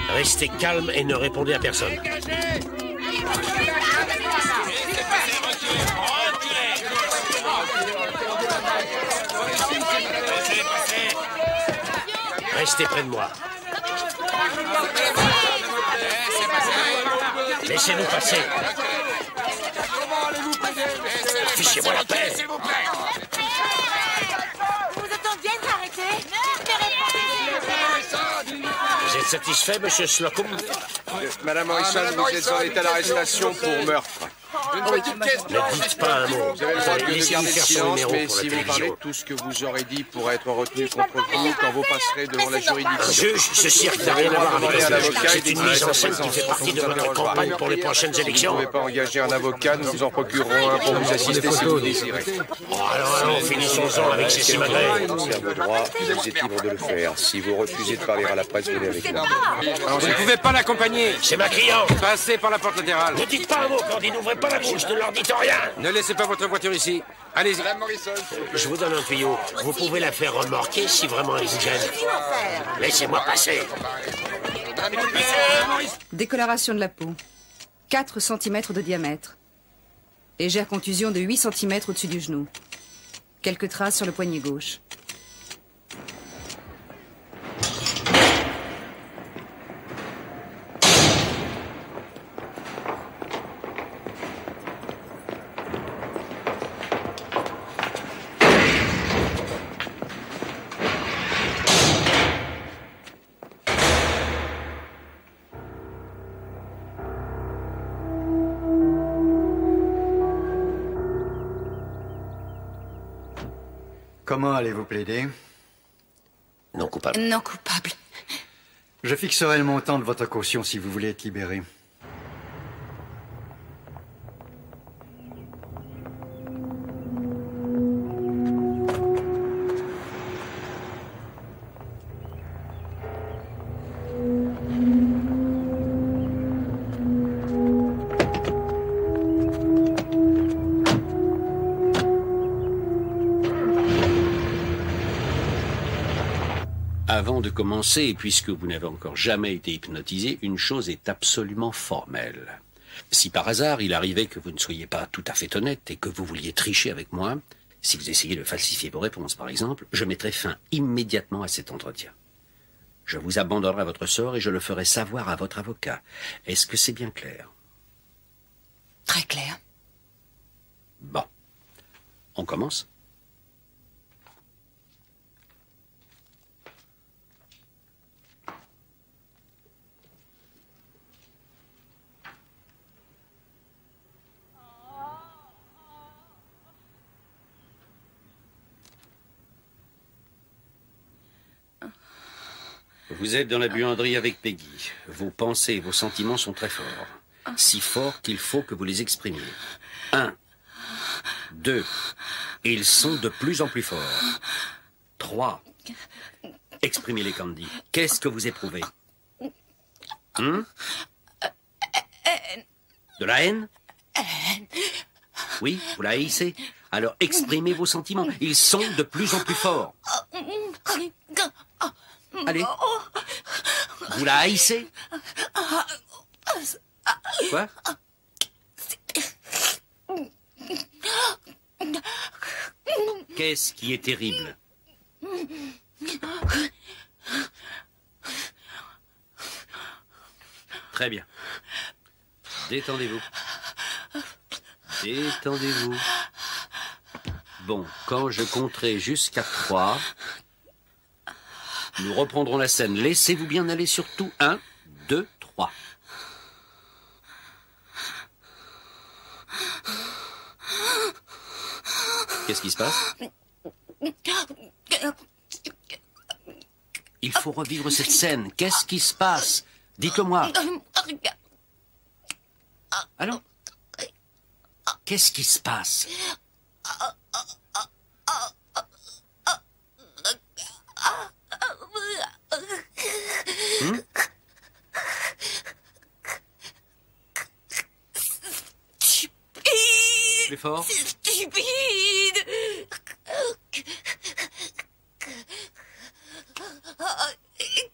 Restez calme et ne répondez à personne. Restez près de moi. Laissez-nous passer. Fichez-moi la paix. Vous attendiez de m'arrêter? Vous êtes satisfait, monsieur Slocum? Madame Morrison, vous êtes en état d'arrestation pour meurtre. Ne dites pas un mot. Vous avez le droit de Laissez-lui garder le faire son silence, numéro mais pour la si vous parlez, télévision. tout ce que vous aurez dit pourra être retenu contre vous quand vous passerez devant la juridiction. Juge, ce cirque n'a rien à voir avec un le avocat. C'est une mise en scène qui fait partie de votre campagne pour les prochaines Vous élections. ne pouvez pas engager un avocat, nous vous en procurerons un pour vous assister si vous le désirez. Alors, finissons-en avec ces simagrées. C'est à vos droits, vous êtes libre de le faire. Si vous refusez de parler à la presse, venez avec moi. Vous ne pouvez pas l'accompagner. C'est ma cliente. Passez par la porte latérale. Ne dites pas un mot, Candy, n'ouvrez pas la bouche, ne leur dites rien. Ne laissez pas votre voiture ici. Allez-y. Je vous donne un tuyau. Vous pouvez la faire remorquer si vraiment elle vous gêne. Laissez-moi passer. Décoloration de la peau. 4 cm de diamètre. Légère contusion de 8 cm au-dessus du genou. Quelques traces sur le poignet gauche. Comment allez-vous plaider? Non coupable. Non coupable. Je fixerai le montant de votre caution si vous voulez être libéré. Avant de commencer, et puisque vous n'avez encore jamais été hypnotisé, une chose est absolument formelle. Si par hasard il arrivait que vous ne soyez pas tout à fait honnête et que vous vouliez tricher avec moi, si vous essayez de falsifier vos réponses par exemple, je mettrai fin immédiatement à cet entretien. Je vous abandonnerai à votre sort et je le ferai savoir à votre avocat. Est-ce que c'est bien clair? Très clair. Bon. On commence? Vous êtes dans la buanderie avec Peggy. Vos pensées et vos sentiments sont très forts. Si forts qu'il faut que vous les exprimiez. 1, 2, ils sont de plus en plus forts. 3, exprimez-les, Candy. Qu'est-ce que vous éprouvez? De la haine? Oui, vous la haïssez? Alors exprimez vos sentiments. Ils sont de plus en plus forts. Allez. Vous la haïssez? Quoi? Qu'est-ce qui est terrible? Très bien. Détendez-vous. Détendez-vous. Bon, quand je compterai jusqu'à 3... nous reprendrons la scène. Laissez-vous bien aller surtout. 1, 2, 3. Qu'est-ce qui se passe? Il faut revivre cette scène. Qu'est-ce qui se passe? Dites-le-moi. Allons. Qu'est-ce qui se passe? Plus fort. Stupide.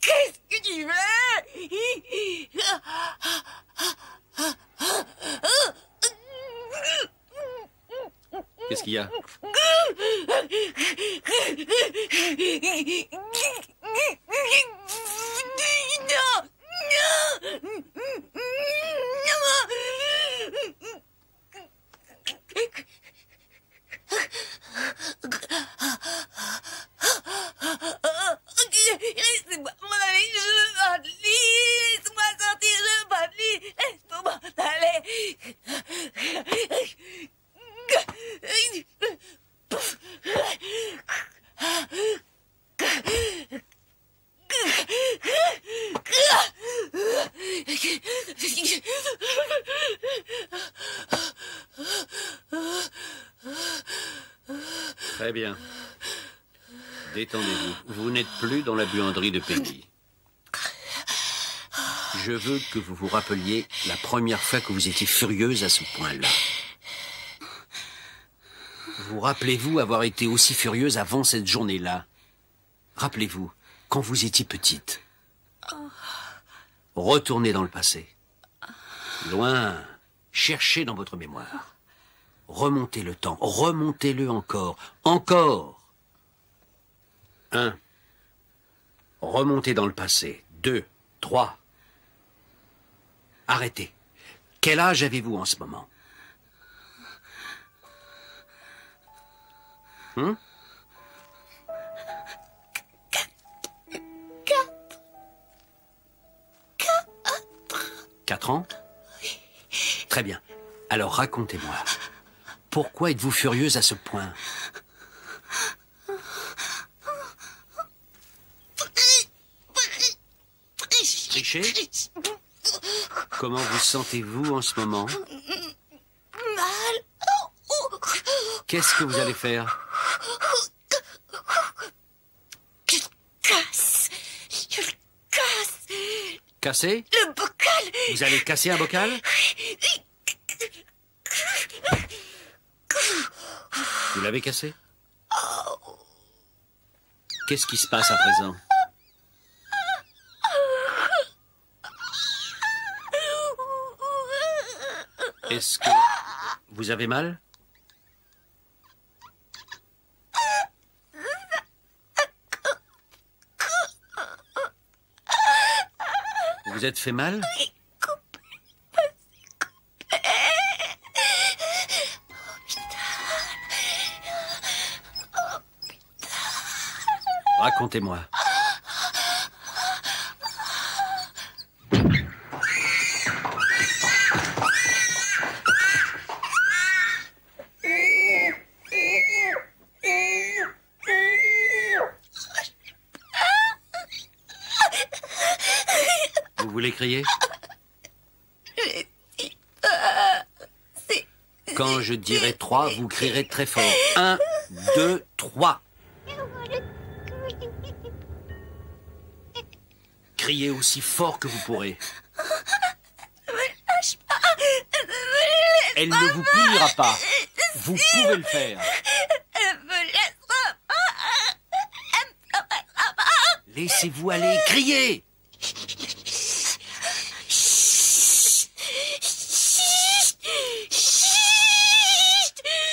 Qu'est-ce que tu veux? Qu'est-ce qu'il y a? Laissez-moi aller, je veux pas de lit. Laisse-moi sortir, je veux pas de lit. Laisse-moi m'en Très bien. Détendez-vous. Vous n'êtes plus dans la buanderie de Peggy. Je veux que vous vous rappeliez la première fois que vous étiez furieuse à ce point-là. Vous rappelez-vous avoir été aussi furieuse avant cette journée-là? Rappelez-vous, quand vous étiez petite. Retournez dans le passé. Loin. Cherchez dans votre mémoire. Remontez le temps. Remontez-le encore. Encore. 1. Remontez dans le passé. 2, 3. Arrêtez. Quel âge avez-vous en ce moment? Hum? 4 ans? Très bien. Alors racontez-moi. Pourquoi êtes-vous furieuse à ce point? Tricher? Comment vous sentez-vous en ce moment? Mal. Qu'est-ce que vous allez faire? Je le casse. Je le casse. Casser? Le bocal. Vous allez casser un bocal? Vous l'avez cassé? Qu'est-ce qui se passe à présent? Est-ce que vous avez mal? Vous vous êtes fait mal? Racontez-moi. Vous voulez crier? Quand je dirai 3, vous crierez très fort. 1, 2, 3. Criez aussi fort que vous pourrez. Elle ne vous punira pas. Vous pouvez le faire. Laissez-vous aller, criez.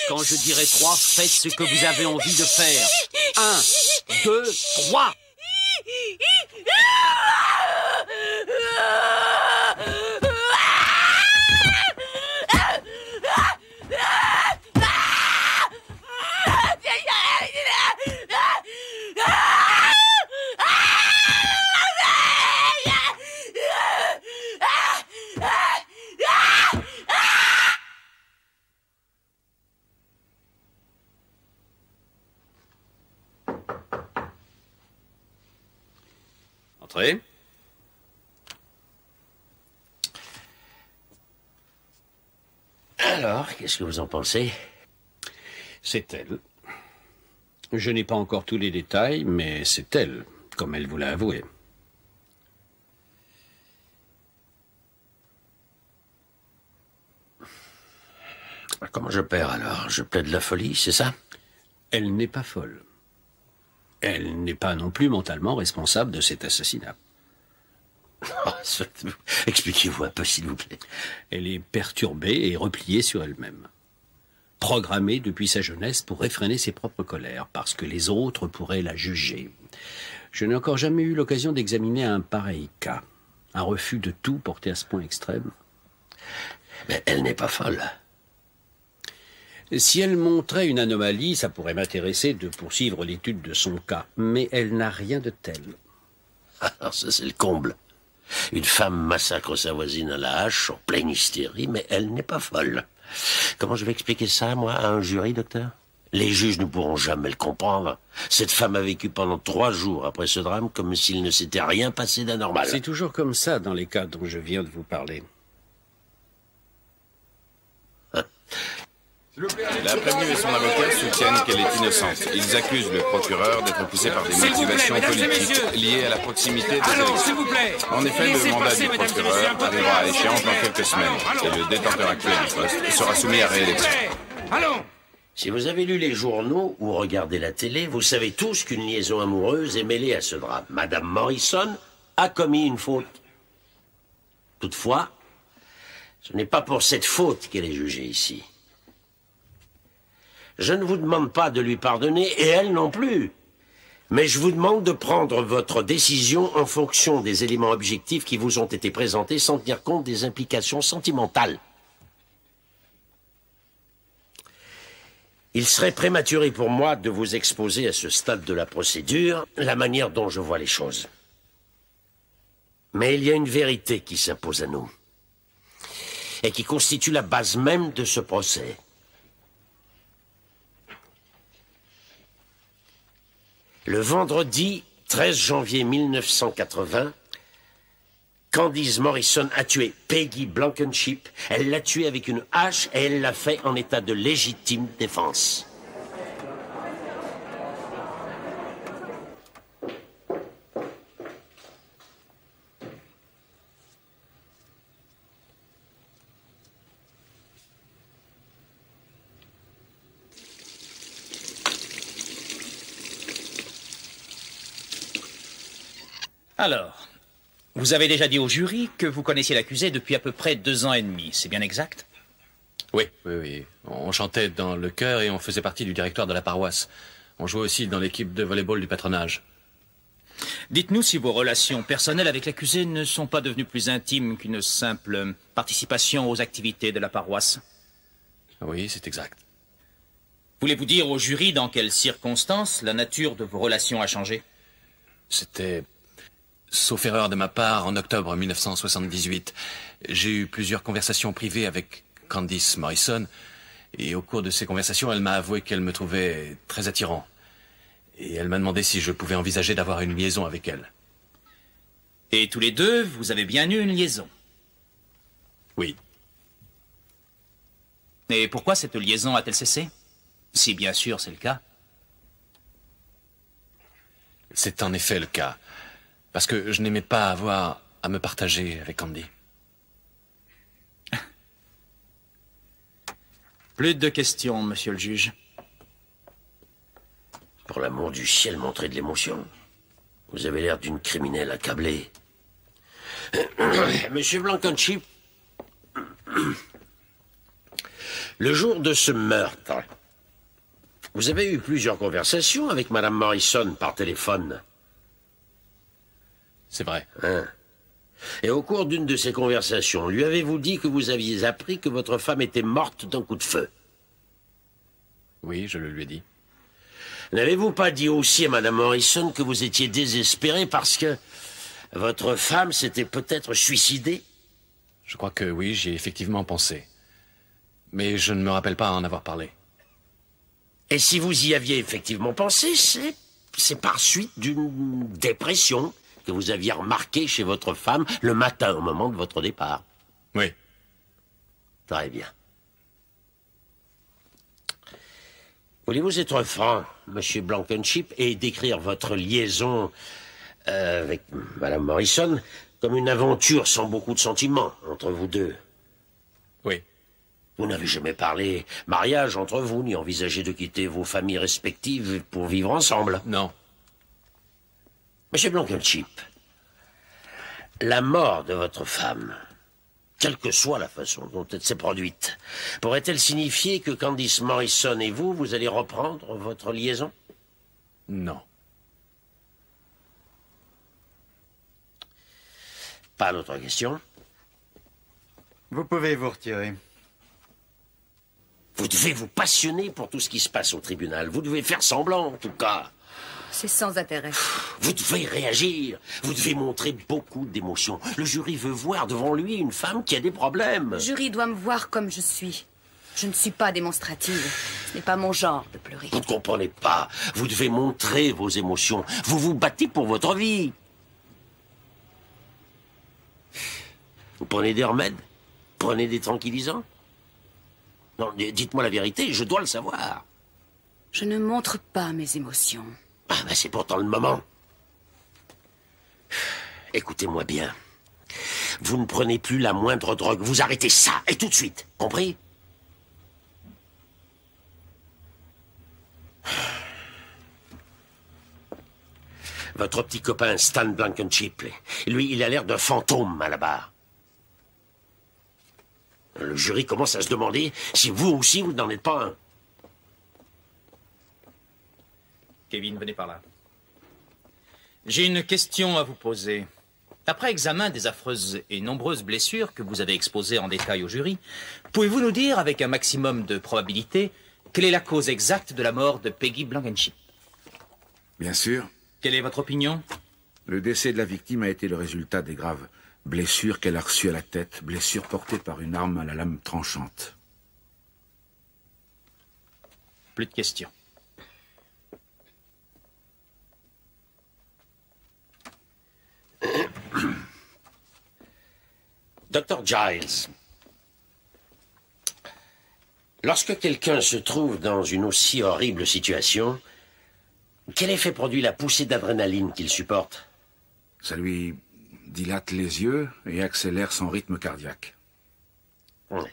Quand je dirai 3, faites ce que vous avez envie de faire. 1, 2, 3. Entrez. Alors, qu'est-ce que vous en pensez? C'est elle. Je n'ai pas encore tous les détails, mais c'est elle, comme elle vous l'a avoué. Comment je perds alors? Je plaide la folie, c'est ça? Elle n'est pas folle. Elle n'est pas non plus mentalement responsable de cet assassinat. Expliquez-vous un peu, s'il vous plaît. Elle est perturbée et repliée sur elle-même. Programmée depuis sa jeunesse pour réfréner ses propres colères, parce que les autres pourraient la juger. Je n'ai encore jamais eu l'occasion d'examiner un pareil cas. Un refus de tout porté à ce point extrême. Mais elle n'est pas folle. Si elle montrait une anomalie, ça pourrait m'intéresser de poursuivre l'étude de son cas. Mais elle n'a rien de tel. Alors ça, c'est le comble. Une femme massacre sa voisine à la hache, en pleine hystérie, mais elle n'est pas folle. Comment je vais expliquer ça, moi, à un jury, docteur? Les juges ne pourront jamais le comprendre. Cette femme a vécu pendant 3 jours après ce drame comme s'il ne s'était rien passé d'anormal. C'est toujours comme ça dans les cas dont je viens de vous parler. La prévenue et son avocat soutiennent qu'elle est innocente. Ils accusent le procureur d'être poussé par des motivations politiques liées à la proximité des élections. En effet, le mandat du procureur arrivera à échéance dans quelques semaines et le détenteur actuel du poste sera soumis à réélection. Si vous avez lu les journaux ou regardé la télé, vous savez tous qu'une liaison amoureuse est mêlée à ce drame. Madame Morrison a commis une faute. Toutefois, ce n'est pas pour cette faute qu'elle est jugée ici. Je ne vous demande pas de lui pardonner, et elle non plus. Mais je vous demande de prendre votre décision en fonction des éléments objectifs qui vous ont été présentés sans tenir compte des implications sentimentales. Il serait prématuré pour moi de vous exposer à ce stade de la procédure la manière dont je vois les choses. Mais il y a une vérité qui s'impose à nous, et qui constitue la base même de ce procès. Le vendredi 13 janvier 1980, Candice Morrison a tué Peggy Blankenship. Elle l'a tuée avec une hache et elle l'a fait en état de légitime défense. Alors, vous avez déjà dit au jury que vous connaissiez l'accusé depuis à peu près 2 ans et demi, c'est bien exact? Oui. On chantait dans le chœur et on faisait partie du directoire de la paroisse. On jouait aussi dans l'équipe de volley-ball du patronage. Dites-nous si vos relations personnelles avec l'accusé ne sont pas devenues plus intimes qu'une simple participation aux activités de la paroisse. Oui, c'est exact. Voulez-vous dire au jury dans quelles circonstances la nature de vos relations a changé? C'était, sauf erreur de ma part, en octobre 1978. J'ai eu plusieurs conversations privées avec Candice Morrison, et au cours de ces conversations, elle m'a avoué qu'elle me trouvait très attirant. Et elle m'a demandé si je pouvais envisager d'avoir une liaison avec elle. Et tous les deux, vous avez bien eu une liaison? Oui. Et pourquoi cette liaison a-t-elle cessé? Si bien sûr c'est le cas. C'est en effet le cas. Parce que je n'aimais pas avoir à me partager avec Candy. Plus de questions, monsieur le juge. Pour l'amour du ciel, montrez de l'émotion. Vous avez l'air d'une criminelle accablée. Monsieur Blankenship, le jour de ce meurtre, vous avez eu plusieurs conversations avec Madame Morrison par téléphone. C'est vrai. Hein? Et au cours d'une de ces conversations, lui avez-vous dit que vous aviez appris que votre femme était morte d'un coup de feu? Oui, je le lui ai dit. N'avez-vous pas dit aussi à Madame Morrison que vous étiez désespéré parce que votre femme s'était peut-être suicidée? Je crois que oui, j'y ai effectivement pensé. Mais je ne me rappelle pas en avoir parlé. Et si vous y aviez effectivement pensé, c'est par suite d'une dépression que vous aviez remarqué chez votre femme le matin au moment de votre départ. Oui. Très bien. Voulez-vous être franc, Monsieur Blankenship, et décrire votre liaison avec Madame Morrison comme une aventure sans beaucoup de sentiments entre vous deux? Oui. Vous n'avez jamais parlé mariage entre vous, ni envisagé de quitter vos familles respectives pour vivre ensemble? Non. Monsieur Blankenship, la mort de votre femme, quelle que soit la façon dont elle s'est produite, pourrait-elle signifier que Candice Morrison et vous allez reprendre votre liaison? Non. Pas d'autres questions? Vous pouvez vous retirer. Vous devez vous passionner pour tout ce qui se passe au tribunal. Vous devez faire semblant, en tout cas. C'est sans intérêt. Vous devez réagir. Vous devez montrer beaucoup d'émotion. Le jury veut voir devant lui une femme qui a des problèmes. Le jury doit me voir comme je suis. Je ne suis pas démonstrative. Ce n'est pas mon genre de pleurer. Vous ne comprenez pas. Vous devez montrer vos émotions. Vous vous battez pour votre vie. Vous prenez des remèdes? Prenez des tranquillisants? Non, dites-moi la vérité, je dois le savoir. Je ne montre pas mes émotions. Ah, ben c'est pourtant le moment. Écoutez-moi bien. Vous ne prenez plus la moindre drogue. Vous arrêtez ça, et tout de suite. Compris? Votre petit copain Stan Blankenship, lui, il a l'air d'un fantôme à la barre. Le jury commence à se demander si vous aussi, vous n'en êtes pas un. Kevin, venez par là. J'ai une question à vous poser. Après examen des affreuses et nombreuses blessures que vous avez exposées en détail au jury, pouvez-vous nous dire, avec un maximum de probabilité, quelle est la cause exacte de la mort de Peggy Blankenship? Bien sûr. Quelle est votre opinion? Le décès de la victime a été le résultat des graves blessures qu'elle a reçues à la tête, blessures portées par une arme à la lame tranchante. Plus de questions. Dr. Giles, lorsque quelqu'un se trouve dans une aussi horrible situation, quel effet produit la poussée d'adrénaline qu'il supporte? Ça lui dilate les yeux et accélère son rythme cardiaque. Oui.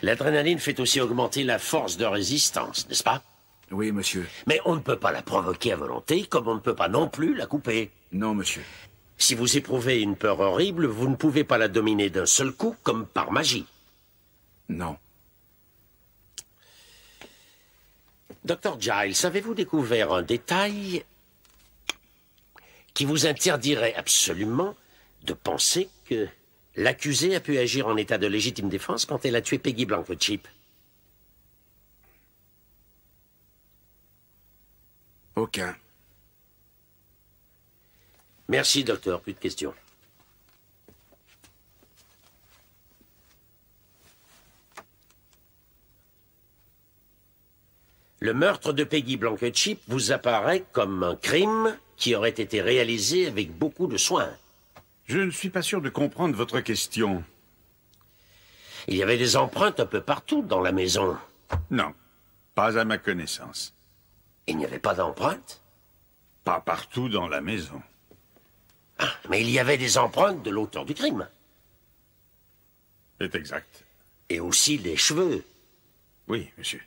L'adrénaline fait aussi augmenter la force de résistance, n'est-ce pas? Oui, monsieur. Mais on ne peut pas la provoquer à volonté, comme on ne peut pas non plus la couper. Non, monsieur. Si vous éprouvez une peur horrible, vous ne pouvez pas la dominer d'un seul coup, comme par magie. Non. Dr. Giles, avez-vous découvert un détail qui vous interdirait absolument de penser que l'accusée a pu agir en état de légitime défense quand elle a tué Peggy Blankenship? Aucun. Merci, docteur. Plus de questions. Le meurtre de Peggy Blankenship vous apparaît comme un crime qui aurait été réalisé avec beaucoup de soin. Je ne suis pas sûr de comprendre votre question. Il y avait des empreintes un peu partout dans la maison. Non, pas à ma connaissance. Il n'y avait pas d'empreintes? Pas partout dans la maison. Ah, mais il y avait des empreintes de l'auteur du crime. C'est exact. Et aussi des cheveux. Oui, monsieur.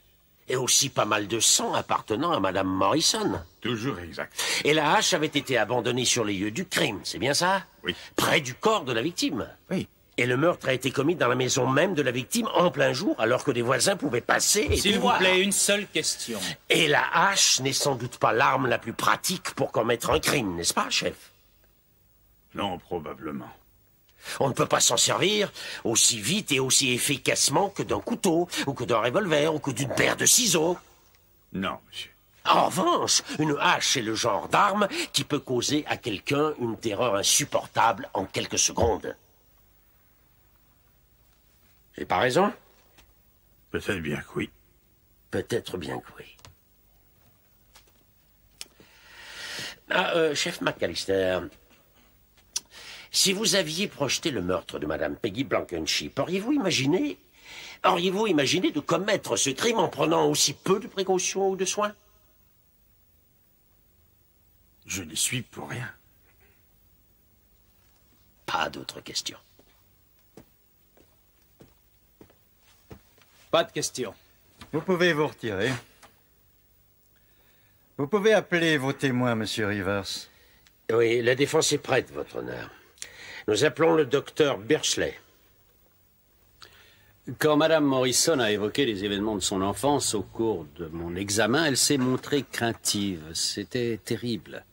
Et aussi pas mal de sang appartenant à Madame Morrison. Toujours exact. Et la hache avait été abandonnée sur les lieux du crime, c'est bien ça? Oui. Près du corps de la victime. Oui. Et le meurtre a été commis dans la maison même de la victime en plein jour, alors que des voisins pouvaient passer et S'il vous plaît, une seule question. Et la hache n'est sans doute pas l'arme la plus pratique pour commettre un crime, n'est-ce pas, chef? Non, probablement. On ne peut pas s'en servir aussi vite et aussi efficacement que d'un couteau, ou que d'un revolver, ou que d'une paire de ciseaux. Non, monsieur. En revanche, une hache est le genre d'arme qui peut causer à quelqu'un une terreur insupportable en quelques secondes. J'ai pas raison? Peut-être bien que oui. Peut-être bien que oui. Chef McAllister, Si vous aviez projeté le meurtre de Madame Peggy Blankenship, auriez-vous imaginé de commettre ce crime en prenant aussi peu de précautions ou de soins? Je n'y suis pour rien. Pas d'autres questions. Pas de questions. Vous pouvez vous retirer. Vous pouvez appeler vos témoins, Monsieur Rivers. Oui, la défense est prête, votre honneur. Nous appelons le docteur Bursley. Quand Madame Morrison a évoqué les événements de son enfance au cours de mon examen, elle s'est montrée craintive. C'était terrible.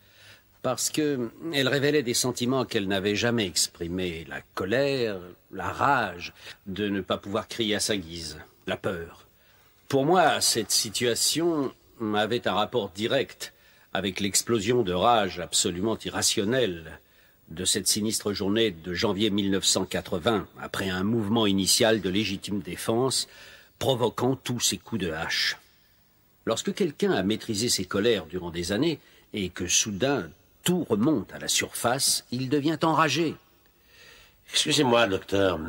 Parce que elle révélait des sentiments qu'elle n'avait jamais exprimés. La colère, la rage de ne pas pouvoir crier à sa guise, la peur. Pour moi, cette situation avait un rapport direct avec l'explosion de rage absolument irrationnelle de cette sinistre journée de janvier 1980, après un mouvement initial de légitime défense provoquant tous ces coups de hache. Lorsque quelqu'un a maîtrisé ses colères durant des années et que soudain tout remonte à la surface, il devient enragé. Excusez-moi, docteur.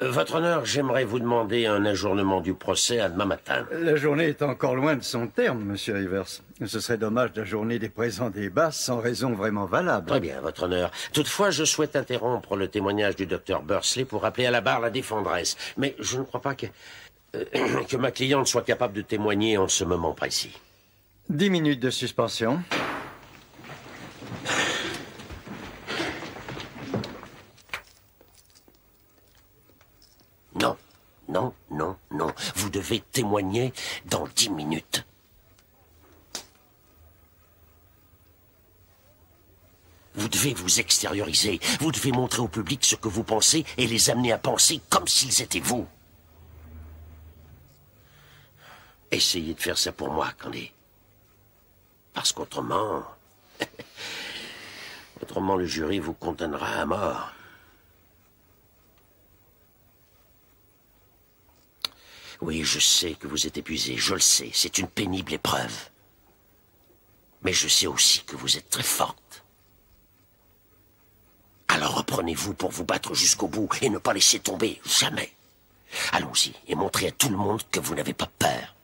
Votre honneur, j'aimerais vous demander un ajournement du procès à demain matin. La journée est encore loin de son terme, Monsieur Rivers. Ce serait dommage d'ajourner des présents débats sans raison vraiment valable. Très bien, votre honneur. Toutefois, je souhaite interrompre le témoignage du docteur Bursley pour rappeler à la barre la défendresse. Mais je ne crois pas que ma cliente soit capable de témoigner en ce moment précis. 10 minutes de suspension. Non, non, non, non. Vous devez témoigner dans 10 minutes. Vous devez vous extérioriser. Vous devez montrer au public ce que vous pensez et les amener à penser comme s'ils étaient vous. Essayez de faire ça pour moi, Candy. Parce qu'autrement... autrement, le jury vous condamnera à mort. Oui, je sais que vous êtes épuisé, je le sais. C'est une pénible épreuve. Mais je sais aussi que vous êtes très forte. Alors reprenez-vous pour vous battre jusqu'au bout et ne pas laisser tomber, jamais. Allons-y et montrez à tout le monde que vous n'avez pas peur.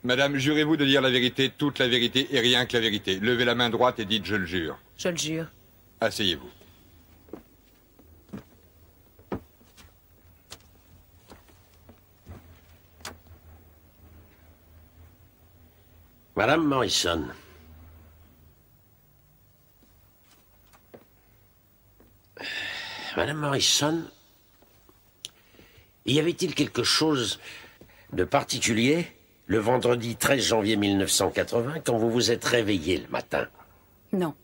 Madame, jurez-vous de dire la vérité, toute la vérité et rien que la vérité. Levez la main droite et dites « je le jure ». Je le jure. Asseyez-vous. Madame Morrison. Madame Morrison, y avait-il quelque chose de particulier le vendredi 13 janvier 1980 quand vous vous êtes réveillé le matin? Non.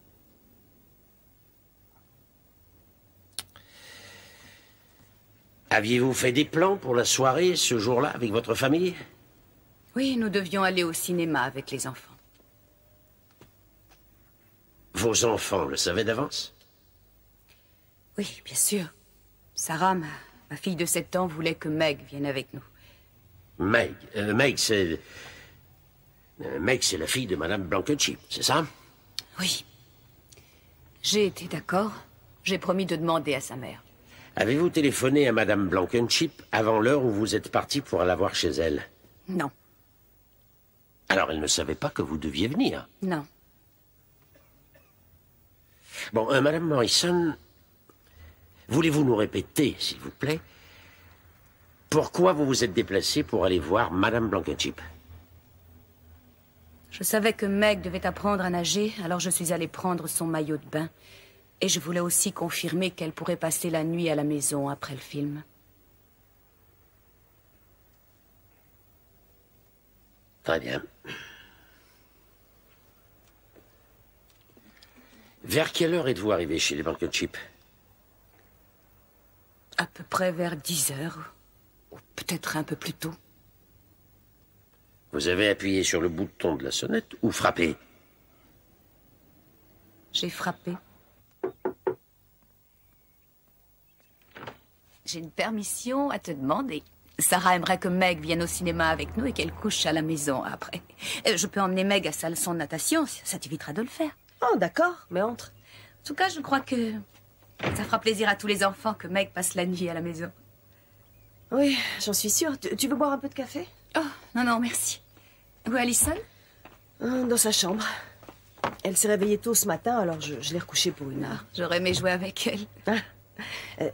Aviez-vous fait des plans pour la soirée ce jour-là avec votre famille? Oui, nous devions aller au cinéma avec les enfants. Vos enfants le savaient d'avance? Oui, bien sûr. Sarah, ma fille de 7 ans, voulait que Meg vienne avec nous. Meg, c'est la fille de Madame Blankenship, c'est ça? Oui. J'ai été d'accord. J'ai promis de demander à sa mère. Avez-vous téléphoné à Madame Blankenship avant l'heure où vous êtes parti pour la voir chez elle? Non. Alors elle ne savait pas que vous deviez venir? Non. Bon, Madame Morrison, voulez-vous nous répéter, s'il vous plaît, pourquoi vous vous êtes déplacé pour aller voir Madame Blankenship? Je savais que Meg devait apprendre à nager, alors je suis allée prendre son maillot de bain. Et je voulais aussi confirmer qu'elle pourrait passer la nuit à la maison après le film. Très bien. Vers quelle heure êtes-vous arrivé chez les Blankenship? À peu près vers 10 heures. Ou peut-être un peu plus tôt. Vous avez appuyé sur le bouton de la sonnette ou frappé? J'ai frappé. J'ai une permission à te demander. Sarah aimerait que Meg vienne au cinéma avec nous et qu'elle couche à la maison après. Je peux emmener Meg à sa leçon de natation, ça t'évitera de le faire. Oh, d'accord, mais entre. En tout cas, je crois que ça fera plaisir à tous les enfants que Meg passe la nuit à la maison. Oui, j'en suis sûre. Tu veux boire un peu de café? Oh, non, merci. Où est Alison? Dans sa chambre. Elle s'est réveillée tôt ce matin, alors je l'ai recouchée pour une heure. J'aurais aimé jouer avec elle.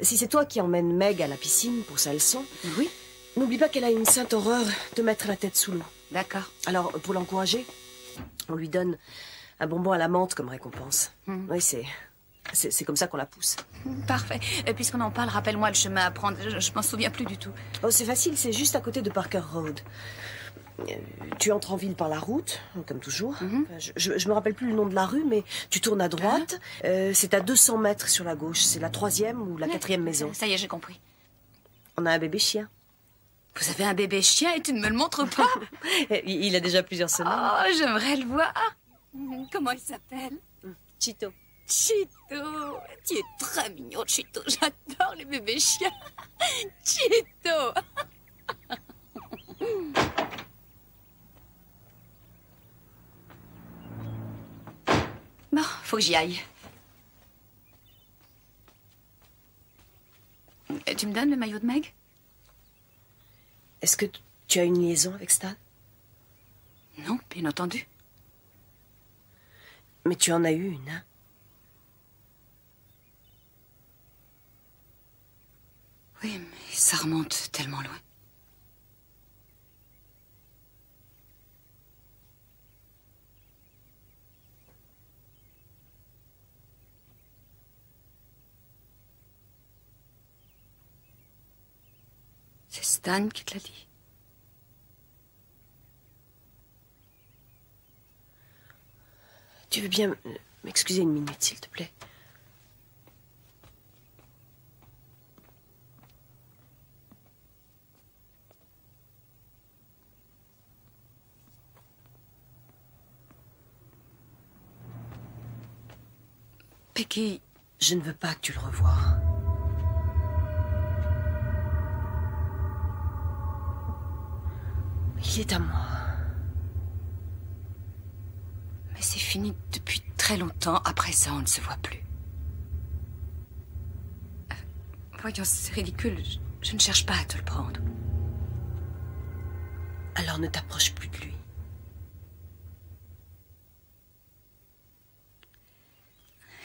Si c'est toi qui emmènes Meg à la piscine pour sa leçon, oui. N'oublie pas qu'elle a une sainte horreur de mettre la tête sous l'eau. D'accord. Alors, pour l'encourager, on lui donne un bonbon à la menthe comme récompense. Oui, c'est comme ça qu'on la pousse. Parfait. Puisqu'on en parle, rappelle-moi le chemin à prendre. Je m'en souviens plus du tout. Oh, c'est facile, c'est juste à côté de Parker Road. Tu entres en ville par la route, comme toujours. Je me rappelle plus le nom de la rue, mais tu tournes à droite. C'est à 200 mètres sur la gauche. C'est la 3e ou la 4e maison. Ça y est, j'ai compris. On a un bébé chien. Vous avez un bébé chien et tu ne me le montres pas? Il a déjà plusieurs semaines. Oh, j'aimerais le voir. Comment il s'appelle? Chito. Chito. Tu es très mignon, Chito. J'adore les bébés chiens. Chito. Bon, faut que j'y aille. Tu me donnes le maillot de Meg? Est-ce que tu as une liaison avec Stan? Non, bien entendu. Mais tu en as eu une, hein? Oui, mais ça remonte tellement loin. C'est Stan qui te l'a dit. Tu veux bien m'excuser une minute, s'il te plaît? Peggy, je ne veux pas que tu le revoies. Il est à moi. Mais c'est fini depuis très longtemps. Après ça, on ne se voit plus. Voyons, c'est ridicule. Je ne cherche pas à te le prendre. Alors ne t'approche plus de lui.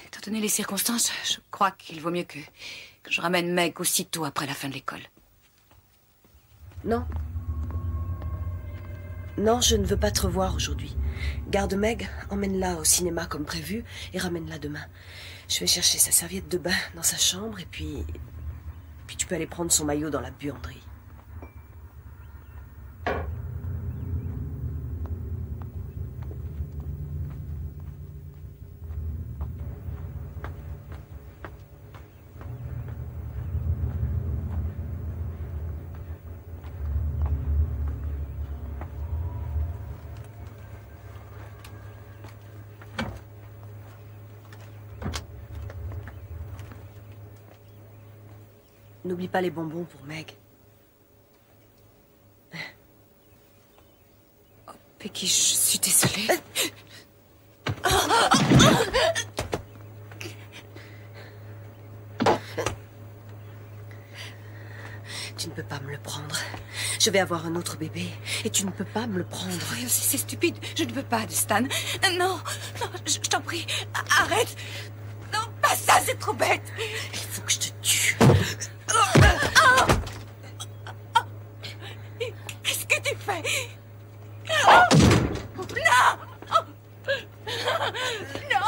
Étant donné les circonstances, je crois qu'il vaut mieux que je ramène Meg aussitôt après la fin de l'école. Non. Non, je ne veux pas te revoir aujourd'hui. Garde Meg, emmène-la au cinéma comme prévu et ramène-la demain. Je vais chercher sa serviette de bain dans sa chambre et puis tu peux aller prendre son maillot dans la buanderie. N'oublie pas les bonbons pour Meg. Oh, Peggy, je suis désolée. Tu ne peux pas me le prendre. Je vais avoir un autre bébé et tu ne peux pas me le prendre. C'est stupide. Je ne veux pas de Stan. Non, je t'en prie. Arrête. Non, pas ça, c'est trop bête. Il faut que je te tue. Qu'est-ce que tu fais? Non! Non!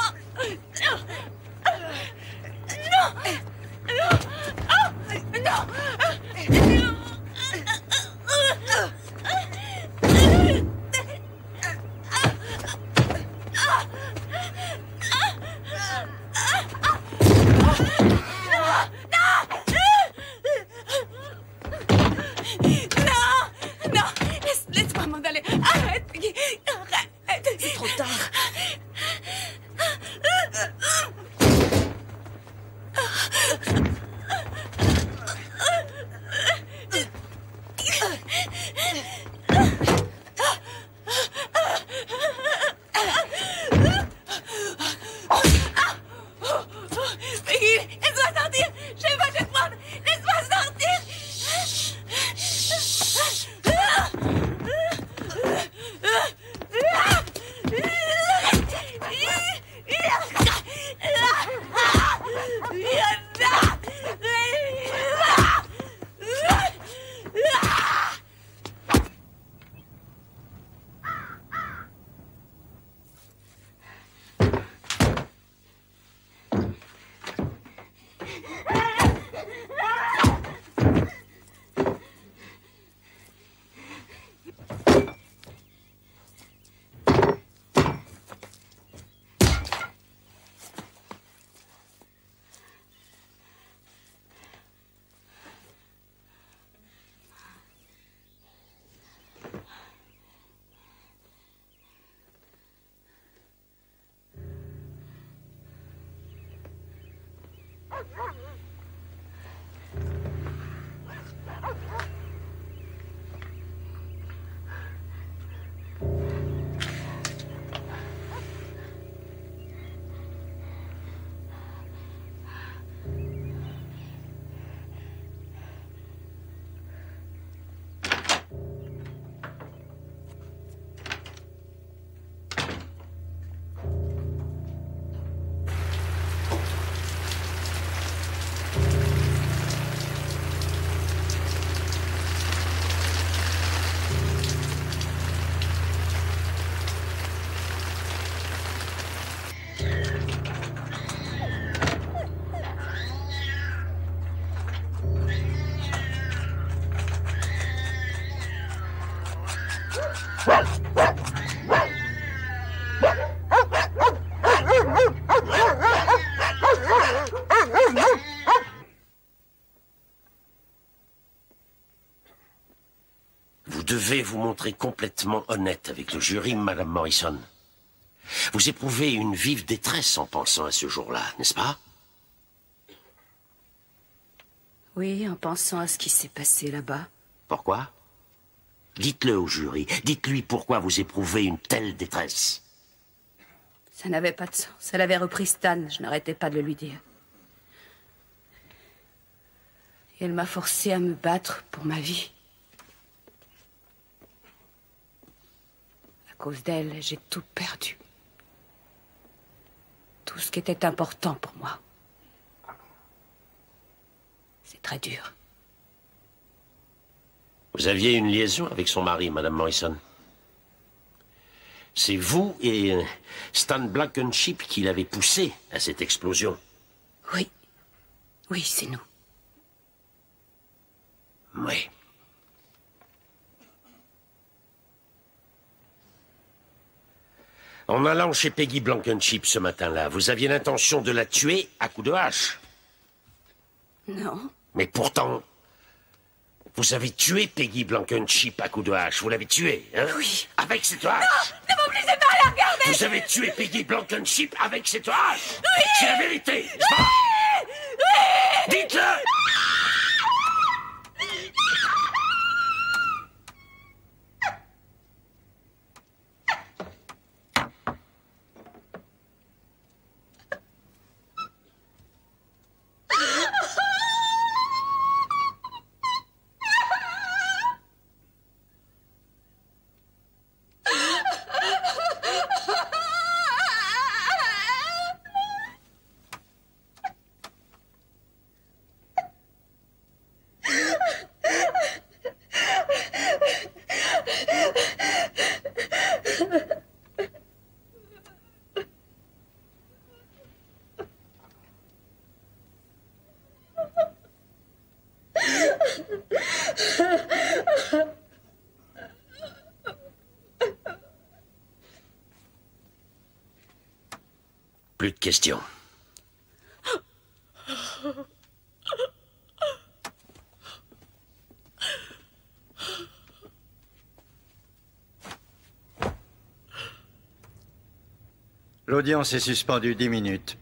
Vous devez vous montrer complètement honnête avec le jury, Madame Morrison. Vous éprouvez une vive détresse en pensant à ce jour-là, n'est-ce pas? Oui, en pensant à ce qui s'est passé là-bas. Pourquoi? Dites-le au jury. Dites-lui pourquoi vous éprouvez une telle détresse. Ça n'avait pas de sens. Elle avait repris Stan. Je n'arrêtais pas de le lui dire. Et elle m'a forcé à me battre pour ma vie. À cause d'elle, j'ai tout perdu. Tout ce qui était important pour moi. C'est très dur. Vous aviez une liaison avec son mari, Madame Morrison. C'est vous et Stan Blankenship qui l'avez poussé à cette explosion. Oui. Oui, c'est nous. Oui. En allant chez Peggy Blankenship ce matin-là, vous aviez l'intention de la tuer à coups de hache. Non. Mais pourtant, vous avez tué Peggy Blankenship à coups de hache. Vous l'avez tuée, hein? Oui. Avec cette hache. Non, ne m'obligez pas à la regarder. Vous avez tué Peggy Blankenship avec cette hache. Oui. C'est la vérité. Oui. Oui. Dites-le. Plus de questions. L'audience est suspendue 10 minutes.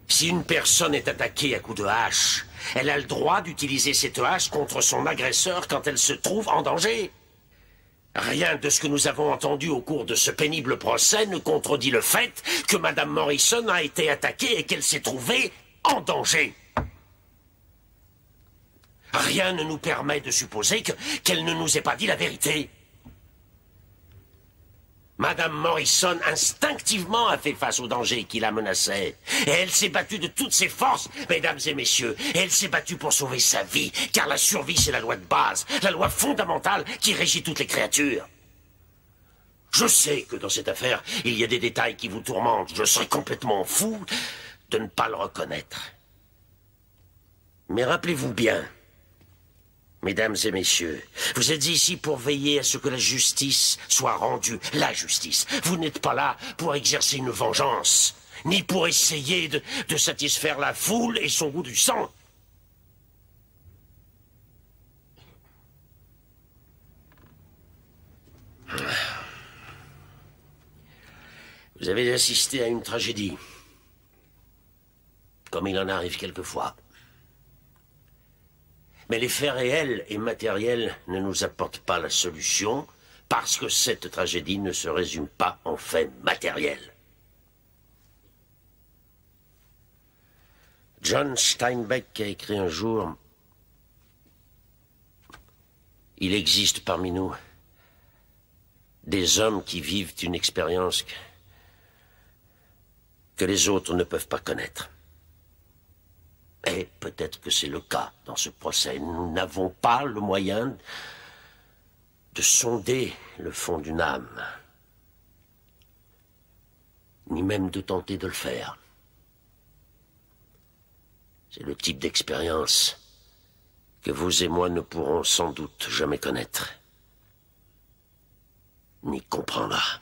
Si une personne est attaquée à coups de hache, elle a le droit d'utiliser cette hache contre son agresseur quand elle se trouve en danger. Rien de ce que nous avons entendu au cours de ce pénible procès ne contredit le fait que Madame Morrison a été attaquée et qu'elle s'est trouvée en danger. Rien ne nous permet de supposer qu'elle ne nous ait pas dit la vérité. Madame Morrison instinctivement a fait face au danger qui la menaçait. Et elle s'est battue de toutes ses forces, mesdames et messieurs. Et elle s'est battue pour sauver sa vie, car la survie, c'est la loi de base, la loi fondamentale qui régit toutes les créatures. Je sais que dans cette affaire, il y a des détails qui vous tourmentent. Je serais complètement fou de ne pas le reconnaître. Mais rappelez-vous bien, mesdames et messieurs, vous êtes ici pour veiller à ce que la justice soit rendue. La justice. Vous n'êtes pas là pour exercer une vengeance, ni pour essayer de satisfaire la foule et son goût du sang. Vous avez assisté à une tragédie. Comme il en arrive quelquefois. Mais les faits réels et matériels ne nous apportent pas la solution parce que cette tragédie ne se résume pas en faits matériels. John Steinbeck a écrit un jour: il existe parmi nous des hommes qui vivent une expérience que les autres ne peuvent pas connaître. Et peut-être que c'est le cas dans ce procès. Nous n'avons pas le moyen de sonder le fond d'une âme, ni même de tenter de le faire. C'est le type d'expérience que vous et moi ne pourrons sans doute jamais connaître, ni comprendre.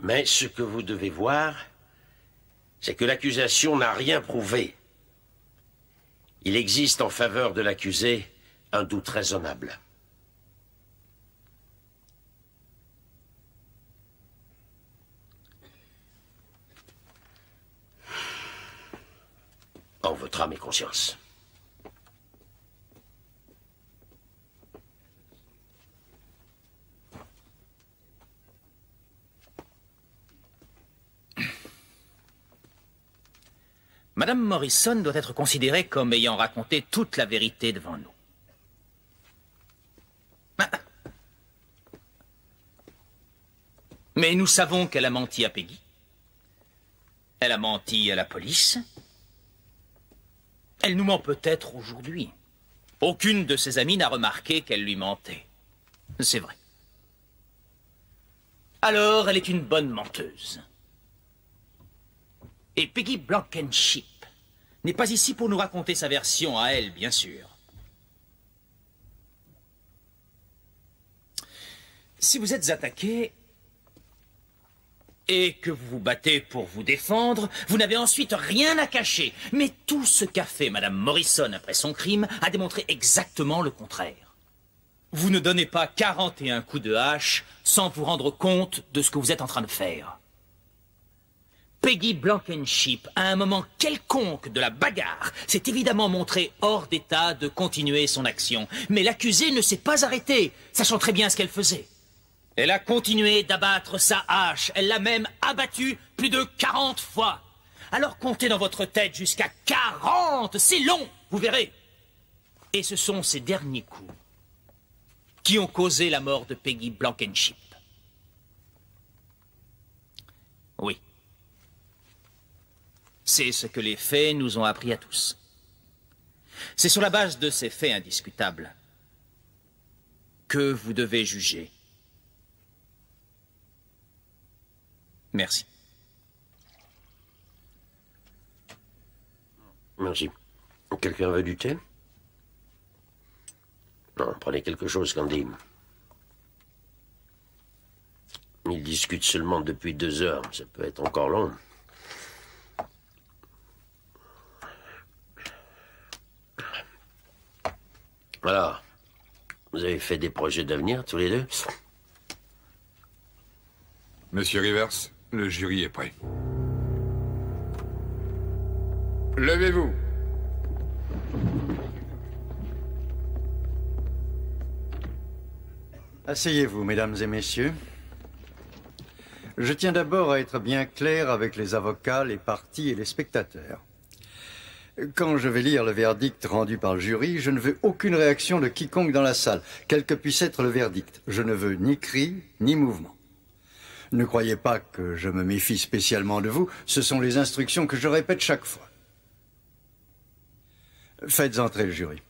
Mais ce que vous devez voir, c'est que l'accusation n'a rien prouvé. Il existe en faveur de l'accusé un doute raisonnable. En votre âme et conscience. Madame Morrison doit être considérée comme ayant raconté toute la vérité devant nous. Mais nous savons qu'elle a menti à Peggy. Elle a menti à la police. Elle nous ment peut-être aujourd'hui. Aucune de ses amies n'a remarqué qu'elle lui mentait. C'est vrai. Alors, elle est une bonne menteuse. Et Peggy Blankenship n'est pas ici pour nous raconter sa version à elle, bien sûr. Si vous êtes attaqué et que vous vous battez pour vous défendre, vous n'avez ensuite rien à cacher. Mais tout ce qu'a fait Madame Morrison après son crime a démontré exactement le contraire. Vous ne donnez pas 41 coups de hache sans vous rendre compte de ce que vous êtes en train de faire. Peggy Blankenship, à un moment quelconque de la bagarre, s'est évidemment montrée hors d'état de continuer son action. Mais l'accusée ne s'est pas arrêtée, sachant très bien ce qu'elle faisait. Elle a continué d'abattre sa hache. Elle l'a même abattue plus de 40 fois. Alors comptez dans votre tête jusqu'à 40. C'est long, vous verrez. Et ce sont ces derniers coups qui ont causé la mort de Peggy Blankenship. Oui. C'est ce que les faits nous ont appris à tous. C'est sur la base de ces faits indiscutables que vous devez juger. Merci. Merci. Quelqu'un veut du thé? Non, prenez quelque chose, Candy. Ils discutent seulement depuis 2 heures. Ça peut être encore long. Alors, vous avez fait des projets d'avenir, tous les deux? Monsieur Rivers, le jury est prêt. Levez-vous. Asseyez-vous, mesdames et messieurs. Je tiens d'abord à être bien clair avec les avocats, les parties et les spectateurs. Quand je vais lire le verdict rendu par le jury, je ne veux aucune réaction de quiconque dans la salle, quel que puisse être le verdict. Je ne veux ni cri, ni mouvement. Ne croyez pas que je me méfie spécialement de vous, ce sont les instructions que je répète chaque fois. Faites entrer le jury.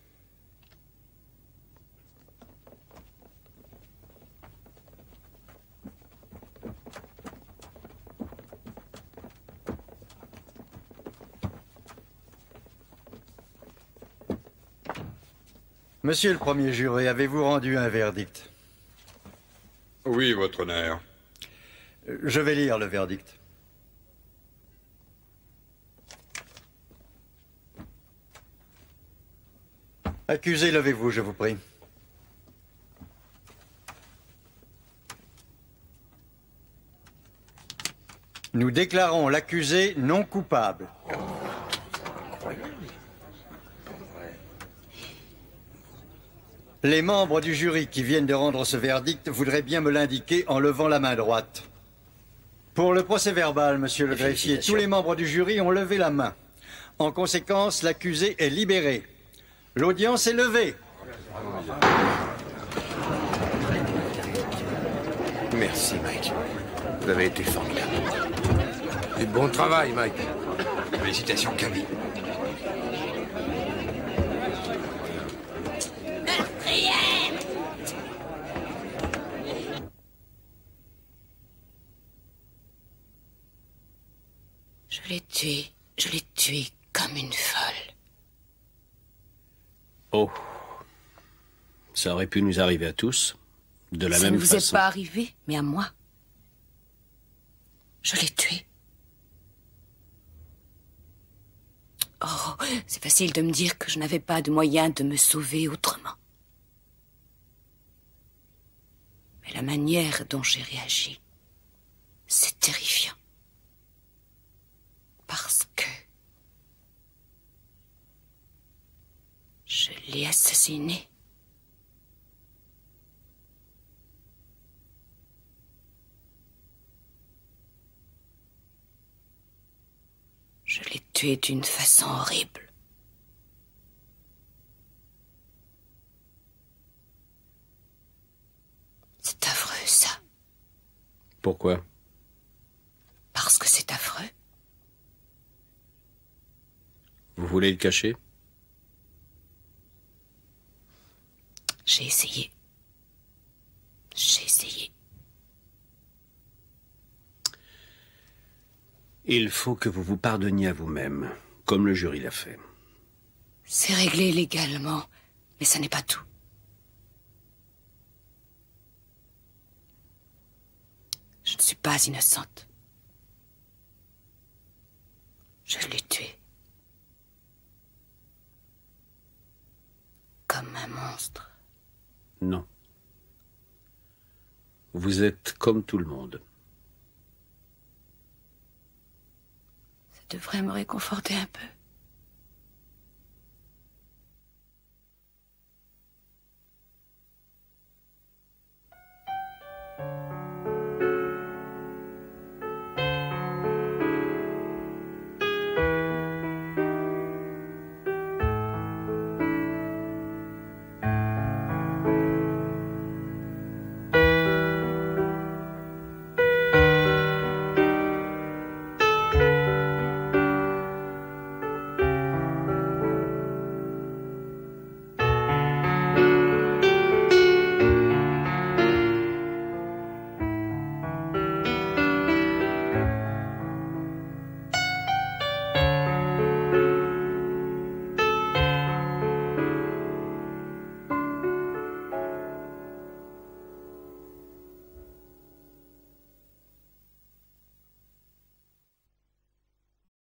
Monsieur le premier juré, avez-vous rendu un verdict? Oui, votre honneur. Je vais lire le verdict. Accusé, levez-vous, je vous prie. Nous déclarons l'accusé non coupable. Les membres du jury qui viennent de rendre ce verdict voudraient bien me l'indiquer en levant la main droite. Pour le procès-verbal, monsieur le greffier, tous les membres du jury ont levé la main. En conséquence, l'accusé est libéré. L'audience est levée. Merci, Mike. Vous avez été formidable. Et bon travail, Mike. Félicitations, Camille. Je l'ai tué comme une folle. Oh. Ça aurait pu nous arriver à tous, de la même façon. Ça ne vous est pas arrivé, mais à moi. Je l'ai tué. Oh, c'est facile de me dire que je n'avais pas de moyen de me sauver autrement. Mais la manière dont j'ai réagi, c'est terrifiant. Parce que je l'ai assassiné. Je l'ai tué d'une façon horrible. C'est affreux, ça. Pourquoi? Parce que c'est affreux. Vous voulez le cacher? J'ai essayé. J'ai essayé. Il faut que vous vous pardonniez à vous-même, comme le jury l'a fait. C'est réglé légalement, mais ça n'est pas tout. Je ne suis pas innocente. Je l'ai tué. Comme un monstre. Non. Vous êtes comme tout le monde. Ça devrait me réconforter un peu.